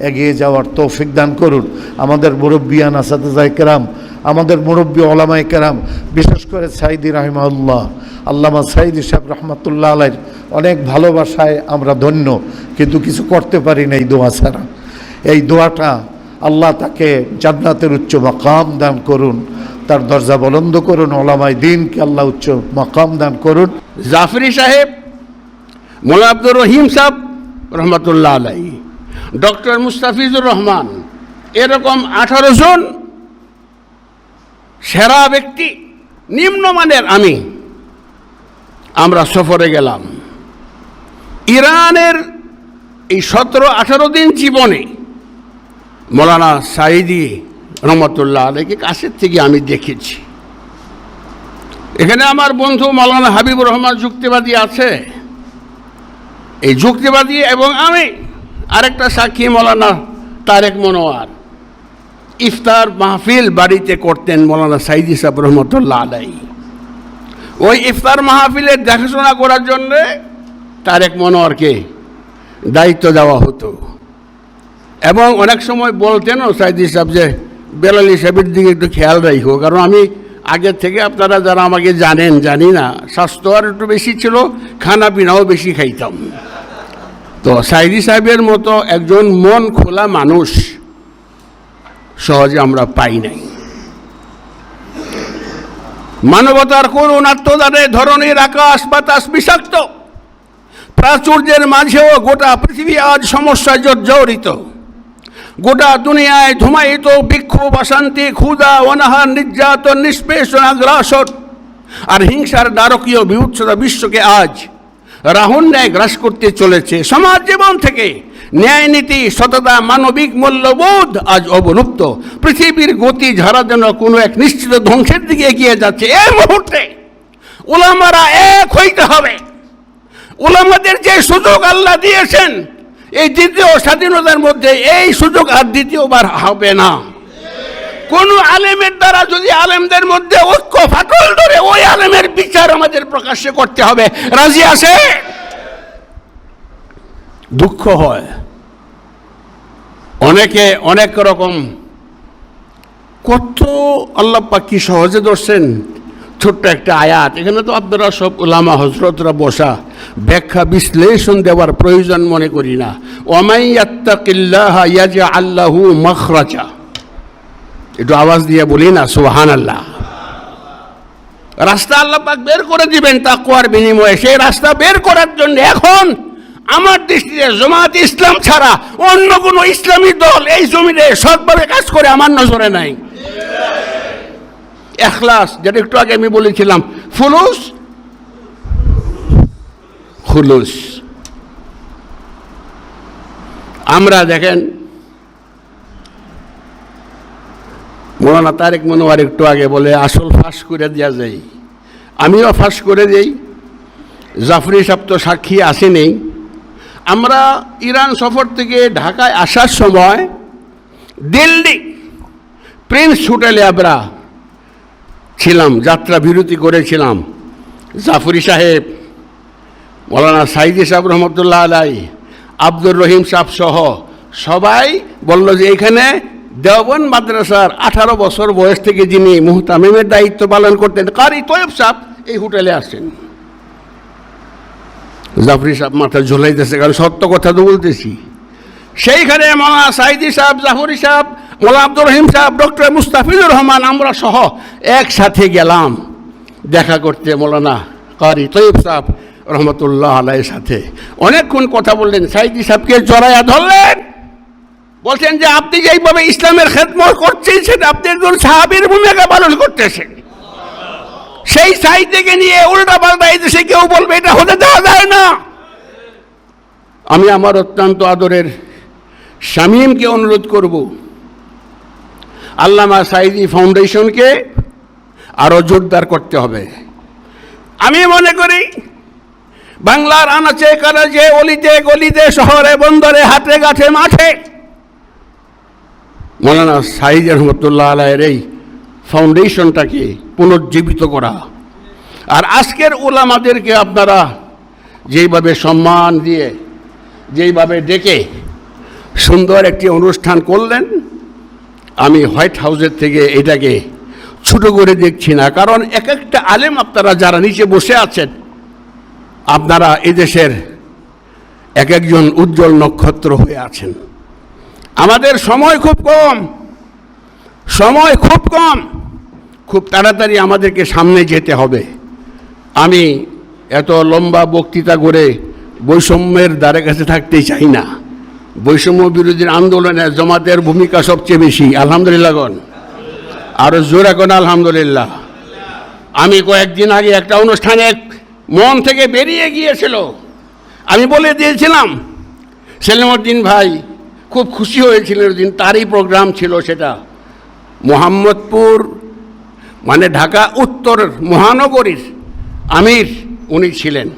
এগিয়ে যাওয়ার তৌফিক দান করুন। আমাদের মুরব্বিয়ান আসাতিজায়ে কেরাম, আমাদের মুরব্বী ওলামায়ে কেরাম, বিশেষ করে সাইদি রাহিমাহুল্লাহ, আল্লামা সাইদি সাহেব রহমাতুল্লাহ আলাইহির অনেক ভালোবাসায় আমরা ধন্য, কিন্তু কিছু করতে পারি না এই দোয়া ছাড়া। এই দোয়াটা আল্লাহ তাকে জান্নাতের উচ্চ মাকাম দান করুন, তার দরজা বুলন্দ করুন, ওলামায়ে দ্বীনকে আল্লাহ উচ্চ মাকাম দান করুন। জাফরি সাহেব, মোল্লা আব্দুর রহিম সাহেব রহমতুল্লাহ আলাইহি, ডক্টর মুস্তাফিজুর রহমান, এরকম 18 জন সেরা ব্যক্তি, নিম্নমানের আমরা সফরে গেলাম। ইরানের এই 17-18 দিন জীবনে মৌলানা সাইদি রহমতুল্লাহ আলাইহিকে কাছের থেকে আমি দেখেছি। এখানে আমার বন্ধু মৌলানা হাবিবুর রহমান যুক্তিবাদী আছে। এই যুক্তিবাদী এবং আমি আরেকটা সাক্ষী মৌলানা তারেক মনোয়ার, ইফতার মাহফিল বাড়িতে করতেন মৌলানা সাইদি সাহেব রহমতুল্লাহ আলাইহি। ওই ইফতার মাহফিলের দেখাশোনা করার জন্য তারেক মনোয়ারকে দায়িত্ব দেওয়া হতো। এবং অনেক সময় বলতেনও সাইদি সাহেব যে বেলালি সাহেবের দিকে একটু খেয়াল রাখো, কারণ আমি আগের থেকে, আপনারা যারা আমাকে জানেন জানি না, স্বাস্থ্য আর একটু বেশি ছিল, খানা পিনাও বেশি খাইতাম। তো সাইদি সাহেবের মতো একজন মন খোলা মানুষ সহজে আমরা পাই নাই। মানবতার করুণ আত্মদানে ধরনের আকাশ বাতাস বিষাক্ত, প্রাচুর্যের মাঝেও গোটা পৃথিবী আজ সমস্যায় জর্জরিত। গোটা দুনিয়ায় ধুমায়িত বিক্ষোভ, অশান্তি, ক্ষুধা, অনাহার, নির্যাতন, নিষ্পেষণ, আগ্রাসন আর হিংসার নারকীয় বিভৎসতা বিশ্বকে আজ রাহুল ন্যায় গ্রাস করতে চলেছে। সমাজ জীবন থেকে ন্যায় নীতি, সততা, মানবিক মূল্যবোধ আজ অবলুপ্ত। পৃথিবীর গতি ঝাড়া যেন কোনো এক নিশ্চিত ধ্বংসের দিকে এগিয়ে যাচ্ছে। এই মুহূর্তে উলামারা এক হইতে হবে। উলামাদের যে সুযোগ আল্লাহ দিয়েছেন এই দ্বিতীয় স্বাধীনতার মধ্যে, এই সুযোগ আর দ্বিতীয়বার হবে না। কোন আলেমের দ্বারা যদি আলেমদের মধ্যে ঐক্য ফাটল ধরে, ওই আলেমের বিচার আমাদের প্রকাশ্যে করতে হবে। রাজি আছে? দুঃখ হয় অনেকে অনেক রকম, কত আল্লাহ পাক কি সহজে ধরছেন। ছোট্ট একটা আয়াত, এখানে তো আপনারা সব উলামা হযরতরা বসা, ব্যাখ্যা বিশ্লেষণ দেওয়ার প্রয়োজন মনে করি না। ওয়ামাই ইয়াত্তাকিল্লাহা ইয়াজআল লাহু মাখরাজা, একটু আওয়াজ দিয়ে বলি না সুবহানাল্লাহ। রাস্তা আল্লাহ পাক বের করে দিবেন তাকওয়ার বিনিময়ে। সেই রাস্তা বের করার জন্য এখন আমার দৃষ্টিতে জামাত ইসলাম ছাড়া অন্য কোনো ইসলামী দল এই জমিনে সৎভাবে কাজ করে আমার নজরে নাই। ইখলাস, যেটা একটু আগে আমি বলেছিলাম, ফুলুস খুলুস। আমরা দেখেন মৌলানা তারেক মনোয়ার একটু আগে বলে আসল ফাঁস করে দেওয়া যায়, আমিও ফাঁস করে দেই। জাফরি সাহেব তো সাক্ষী আসেনি। আমরা ইরান সফর থেকে ঢাকায় আসার সময় দিল্লি প্রিন্স হোটেলে আমরা ছিলাম, যাত্রা বিরতি করেছিলাম। জাফরি সাহেব, মৌলানা সাইদি সাহেব রহমতুল্লাহ আলাই, আব্দুর রহিম সাহেব সহ সবাই বলল যে এখানে দেওবন্দ মাদ্রাসার 18 বছর বয়স থেকে যিনি মুহতামিমের দায়িত্ব পালন করতেন কারি তৈয়ব সাহেব এই হোটেলে আসেন। জাফরি সাহেব মাথা ঝোলাইতেছে, কারণ সত্য কথা তো বলতেছি। সেইখানে মৌলানা সাইদি সাহেব, জাফরি সাহেব, মৌলানা আব্দুর রহিম সাহেব, ডক্টর মুস্তাফিজুর রহমান, আমরা সহ একসাথে গেলাম দেখা করতে মৌলানা কারি তৈয়ব সাহেব রহমতুল্লাহ আলাইহির সাথে। অনেকক্ষণ কথা বললেন। সাইদি সাহেবকে জড়াইয়া ধরলেন, বলছেন যে আপনি যেইভাবে ইসলামের খেদমত করছেন সেটা আপনি একজন সাহাবীর ভূমিকা পালন করতেছেন। সেই সাইদিকে নিয়ে উল্টা পাল্টা এই দেশে কেউ বলবে, এটা হতে দেওয়া যায় না। আমি আমার অত্যন্ত আদরের শামীমকে অনুরোধ করব, আল্লামা সাইদি ফাউন্ডেশনকে আরো জোরদার করতে হবে। আমি মনে করি বাংলার আনাচে কানাচে, অলিতে গলিতে, শহরে বন্দরে, হাটে ঘাটে মাঠে মৌলানা সাইদ রহমতুল্লাহ আলাইহির এই ফাউন্ডেশনটাকে পুনর্জীবিত করা। আর আজকের উলামাদেরকে আপনারা যেইভাবে সম্মান দিয়ে, যেইভাবে ডেকে সুন্দর একটি অনুষ্ঠান করলেন, আমি হোয়াইট হাউসের থেকে এটাকে ছোট করে দেখছি না। কারণ এক একটা আলেম, আপনারা যারা নিচে বসে আছেন, আপনারা এদেশের এক একজন উজ্জ্বল নক্ষত্র হয়ে আছেন। আমাদের সময় খুব কম, সময় খুব কম, খুব তাড়াতাড়ি আমাদেরকে সামনে যেতে হবে। আমি এত লম্বা বক্তৃতা করে বৈষম্যের দ্বারে কাছে থাকতে চাই না। বৈষম্য বিরোধী আন্দোলনে জামাতের ভূমিকা সবচেয়ে বেশি। আলহামদুলিল্লাহ গণ, আরো জোরে কোন আলহামদুলিল্লাহ। আমি কয়েকদিন আগে একটা অনুষ্ঠানে মন থেকে বেরিয়ে গিয়েছিল, আমি বলে দিয়েছিলাম, সেলিমউদ্দিন ভাই খুব খুশি হয়েছিলেন। দিন তারই প্রোগ্রাম ছিল সেটা। মোহাম্মদপুর মানে ঢাকা উত্তর মহানগরীর আমির উনি ছিলেন।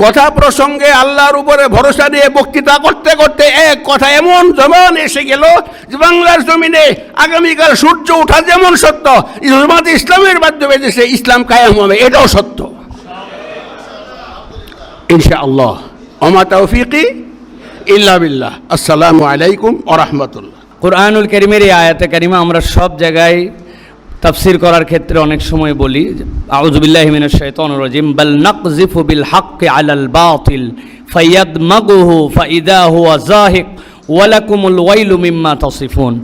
কথা প্রসঙ্গে আল্লাহর উপরে ভরসা দিয়ে বক্তৃতা করতে করতে এক কথা এমন জবান এসে গেল যে বাংলার জমিনে আগামীকাল সূর্য ওঠা যেমন সত্য, জামাত ইসলামের মাধ্যমে দেশে ইসলাম কায়েম হবে, এটাও সত্য ইনশাআল্লাহ। ওমা তাওফীকি ইল্লা বিল্লাহ। আসসালামু আলাইকুম ওয়া রাহমাতুল্লাহ। কুরআনুল কারীমের এই আয়াতে কারিমা আমরা সব জায়গায় তাফসীর করার ক্ষেত্রে অনেক সময় বলি, আউযু বিল্লাহি মিনাশ শাইতানির রাজিম, বাল নাকযিফু বিল হাক্কি আলাল বাতিল ফায়াদমাগুহু ফাইদা হুয়া যাহিক ওয়া লাকুমুল ওয়াইলু মিম্মা তাসিফুন।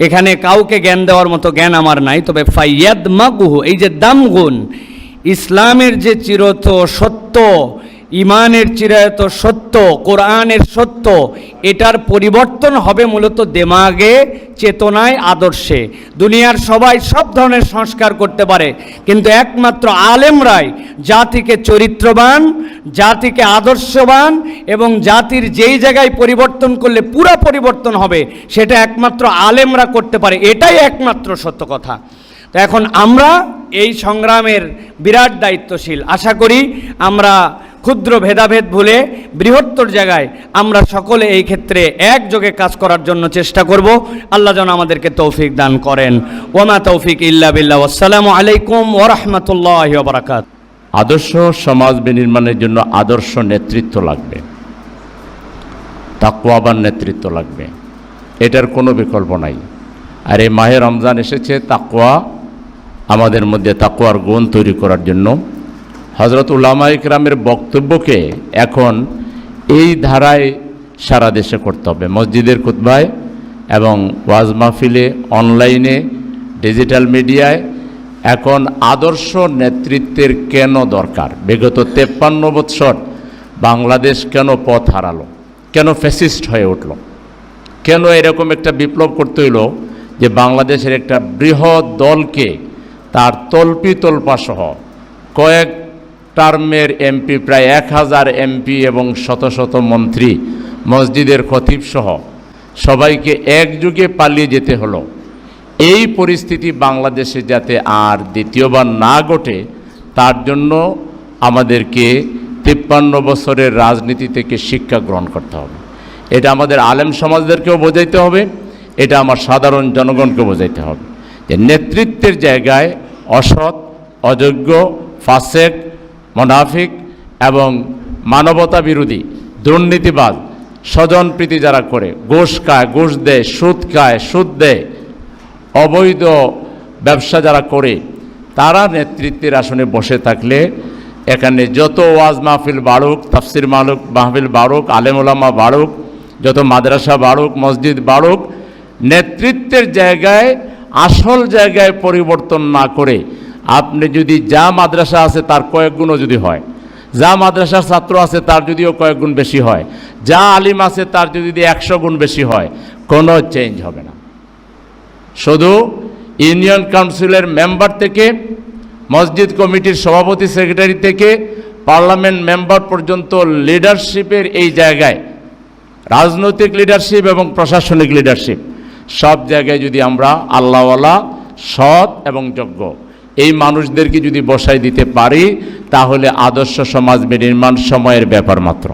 এখানে কাউকে জ্ঞান দেওয়ার মতো জ্ঞান আমার নাই, তবে ফায়াদমাগুহু, এই যে দামগুন, ইসলামের যে চিরত সত্য, ইমানের চিরায়ত সত্য, কোরআনের সত্য, এটার পরিবর্তন হবে মূলত দেমাগে, চেতনায়, আদর্শে। দুনিয়ার সবাই সব ধরনের সংস্কার করতে পারে, কিন্তু একমাত্র আলেমরাই জাতিকে চরিত্রবান, জাতিকে আদর্শবান এবং জাতির যেই জায়গায় পরিবর্তন করলে পুরা পরিবর্তন হবে সেটা একমাত্র আলেমরা করতে পারে। এটাই একমাত্র সত্য কথা। তো এখন আমরা এই সংগ্রামের বিরাট দায়িত্বশীল। আশা করি আমরা ক্ষুদ্র ভেদাভেদ ভুলে বৃহত্তর জায়গায় আমরা সকলে এই ক্ষেত্রে একযোগে কাজ করার জন্য চেষ্টা করব। আল্লাহ যেন আমাদেরকে তৌফিক দান করেন। ওমা তৌফিক ইল্লা বিল্লাহ। আসসালামু আলাইকুম ওয়া রাহমাতুল্লাহি ওয়া বারাকাতুহু। আদর্শ সমাজ বিনির্মাণের জন্য আদর্শ নেতৃত্ব লাগবে, তাকওয়াবান নেতৃত্ব লাগবে, এটার কোনো বিকল্প নাই। আর এই মাহে রমজান এসেছে তাকওয়া আমাদের মধ্যে তাকওয়ার গুণ তৈরি করার জন্য। হযরত উলামা ইকরামের বক্তব্যকে এখন এই ধারায় সারা দেশে করতে হবে, মসজিদের খুতবায় এবং ওয়াজ মাহফিলে, অনলাইনে, ডিজিটাল মিডিয়ায়। এখন আদর্শ নেতৃত্বের কেন দরকার? বিগত 53 বৎসর বাংলাদেশ কেন পথ হারালো, কেন ফ্যাসিস্ট হয়ে উঠল, কেন এরকম একটা বিপ্লব করতে হইল যে বাংলাদেশের একটা বৃহৎ দলকে তার তল্পা সহ কয়েক টার্মের এমপি, প্রায় 1000 এমপি এবং শত শত মন্ত্রী, মসজিদের খতিব সহ সবাইকে একযোগে পালিয়ে যেতে হলো। এই পরিস্থিতি বাংলাদেশে যাতে আর দ্বিতীয়বার না ঘটে তার জন্য আমাদেরকে 53 বছরের রাজনীতি থেকে শিক্ষা গ্রহণ করতে হবে। এটা আমাদের আলেম সমাজদেরকেও বোঝাইতে হবে, এটা আমার সাধারণ জনগণকে বোঝাইতে হবে যে নেতৃত্বের জায়গায় অসৎ, অযোগ্য, ফাসেক, মুনাফিক এবং মানবতা বিরোধী, দুর্নীতিবাজ, স্বজনপ্রীতি যারা করে, ঘুষ খায়, ঘুষ দেয়, সুদ খায়, সুদ দেয়, অবৈধ ব্যবসা যারা করে, তারা নেতৃত্বের আসনে বসে থাকলে এখানে যত ওয়াজ মাহফিল বাড়ুক, তাফসির মাহফিল বাড়ুক, আলেম ওলামা বাড়ুক, যত মাদ্রাসা বাড়ুক, মসজিদ বাড়ুক, নেতৃত্বের জায়গায় আসল জায়গায় পরিবর্তন না করে আপনি যদি যা মাদ্রাসা আছে তার কয়েক গুণও যদি হয়, যা মাদ্রাসার ছাত্র আছে তার যদিও কয়েক গুণ বেশি হয়, যা আলিম আছে তার যদি 100 গুণ বেশি হয়, কোনো চেঞ্জ হবে না। শুধু ইউনিয়ন কাউন্সিলের মেম্বার থেকে, মসজিদ কমিটির সভাপতি সেক্রেটারি থেকে পার্লামেন্ট মেম্বার পর্যন্ত লিডারশিপের এই জায়গায়, রাজনৈতিক লিডারশিপ এবং প্রশাসনিক লিডারশিপ, সব জায়গায় যদি আমরা আল্লাহওয়ালা, সৎ এবং যোগ্য এই মানুষদেরকে যদি বসাই দিতে পারি তাহলে আদর্শ সমাজ বিনির্মাণ সময়ের ব্যাপার মাত্র।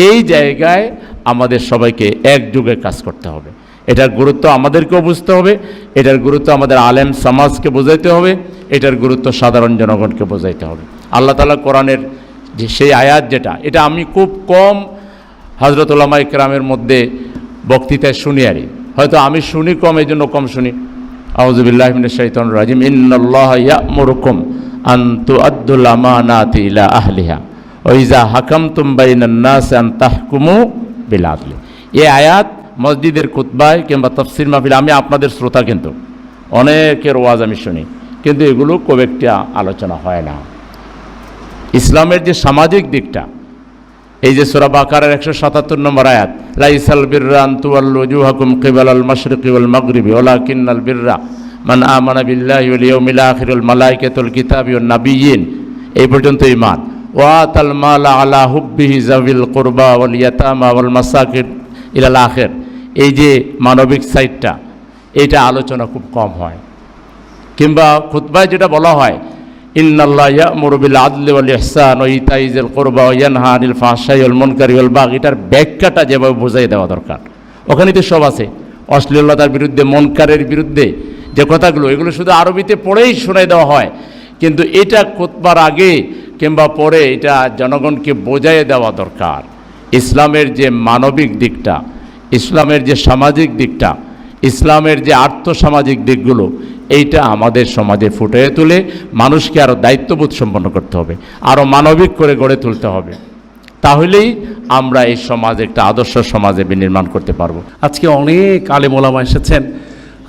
এই জায়গায় আমাদের সবাইকে একযোগে কাজ করতে হবে। এটার গুরুত্ব আমাদেরকেও বুঝতে হবে, এটার গুরুত্ব আমাদের আলেম সমাজকে বোঝাইতে হবে, এটার গুরুত্ব সাধারণ জনগণকে বোঝাইতে হবে। আল্লাহ তাআলা কোরআনের যে সেই আয়াত যেটা, এটা আমি খুব কম হযরত উলামা ইকরামের মধ্যে বক্তৃতায় শুনি, আরই হয়তো আমি শুনি কম, এই জন্য কম শুনি। আউযু বিল্লাহি মিনাশ শাইতানির রাজিম। ইন্নাল্লাহা ইয়া'মুরুকুম আন তুআদ্দুল আমানাতি ইলা আহলিহা ওয়া ইযা হাকামতুম বাইনান নাসি আন তাহকুমু বিল আদলি। এই আয়াত মসজিদের খুতবায় কিংবা তাফসীর মাহফিল, আমি আপনাদের শ্রোতা, কিন্তু অনেকের ওয়াজ আমি শুনি, কিন্তু এগুলো খুব একটা আলোচনা হয় না। ইসলামের যে সামাজিক দিকটা, এই যে সূরা বাকারার 177 নম্বর আয়াত, লাইসাল বিররা আন তুওয়াল্লু ওজুহাকুম কিবালাল মাশরিকি ওয়াল মাগরিবি ওয়ালাকিন্নাল বিররা মান আমানা বিল্লাহি ওয়াল ইয়াউমিল আখির ওয়াল মালাইকাতুল কিতাবি ওয়ান নাবিয়্যিন, এই পর্যন্ত ঈমান। ওয়া আতাল মালা আলা হুব্বিহি যাবিল কুরবা ওয়াল ইয়াতামা ওয়াল মাসাকিন ইলাল আখির। এই যে মানবিক সাইডটা, এইটা আলোচনা খুব কম হয়। কিংবা খুতবায় যেটা বলা হয়, ইন্নাল্লাহ ইয়া'মুরু বিল আদলি ওয়াল ইহসান ওয়া ইতাই যিল কুরবা ওয়া ইয়ানহা আনিল ফাহশাই ওয়াল মুনকারি ওয়াল বাগি, এটার ব্যাখ্যাটা যেভাবে বোঝাই দেওয়া দরকার, ওখানে তো সব আছে। অশ্লীলতার বিরুদ্ধে, মুনকারের বিরুদ্ধে যে কথাগুলো, এগুলো শুধু আরবিতে পড়েই শোনাই দেওয়া হয়, কিন্তু এটা খুতবার আগে কিংবা পরে এটা জনগণকে বোঝাই দেওয়া দরকার। ইসলামের যে মানবিক দিকটা, ইসলামের যে সামাজিক দিকটা, ইসলামের যে আর্থসামাজিক দিকগুলো, এইটা আমাদের সমাজে ফুটিয়ে তুলে মানুষকে আরও দায়িত্ববোধ সম্পন্ন করতে হবে, আরও মানবিক করে গড়ে তুলতে হবে। তাহলেই আমরা এই সমাজ একটা আদর্শ সমাজে বিনির্মাণ করতে পারবো। আজকে অনেক আলেম ওলামা এসেছেন,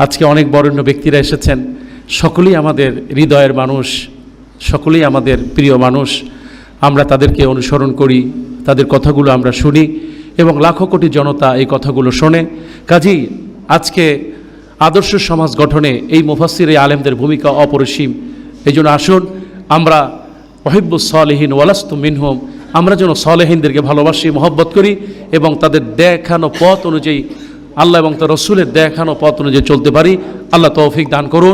আজকে অনেক বরেণ্য ব্যক্তিরা এসেছেন, সকলেই আমাদের হৃদয়ের মানুষ, সকলেই আমাদের প্রিয় মানুষ। আমরা তাদেরকে অনুসরণ করি, তাদের কথাগুলো আমরা শুনি এবং লাখো কোটি জনতা এই কথাগুলো শোনে। কাজেই আজকে আদর্শ সমাজ গঠনে এই মুফাসসির আলেমদের ভূমিকা অপরিসীম। এই জন্য আসুন আমরা ওহিব্বুস সালেহিন ওয়ালাস্তু মিনহুম, আমরা যেন সালেহিনদেরকে ভালোবাসি, মহব্বত করি এবং তাদের দেখানো পথ অনুযায়ী, আল্লাহ এবং তার রসুলের দেখানো পথ অনুযায়ী চলতে পারি। আল্লাহ তৌফিক দান করুন।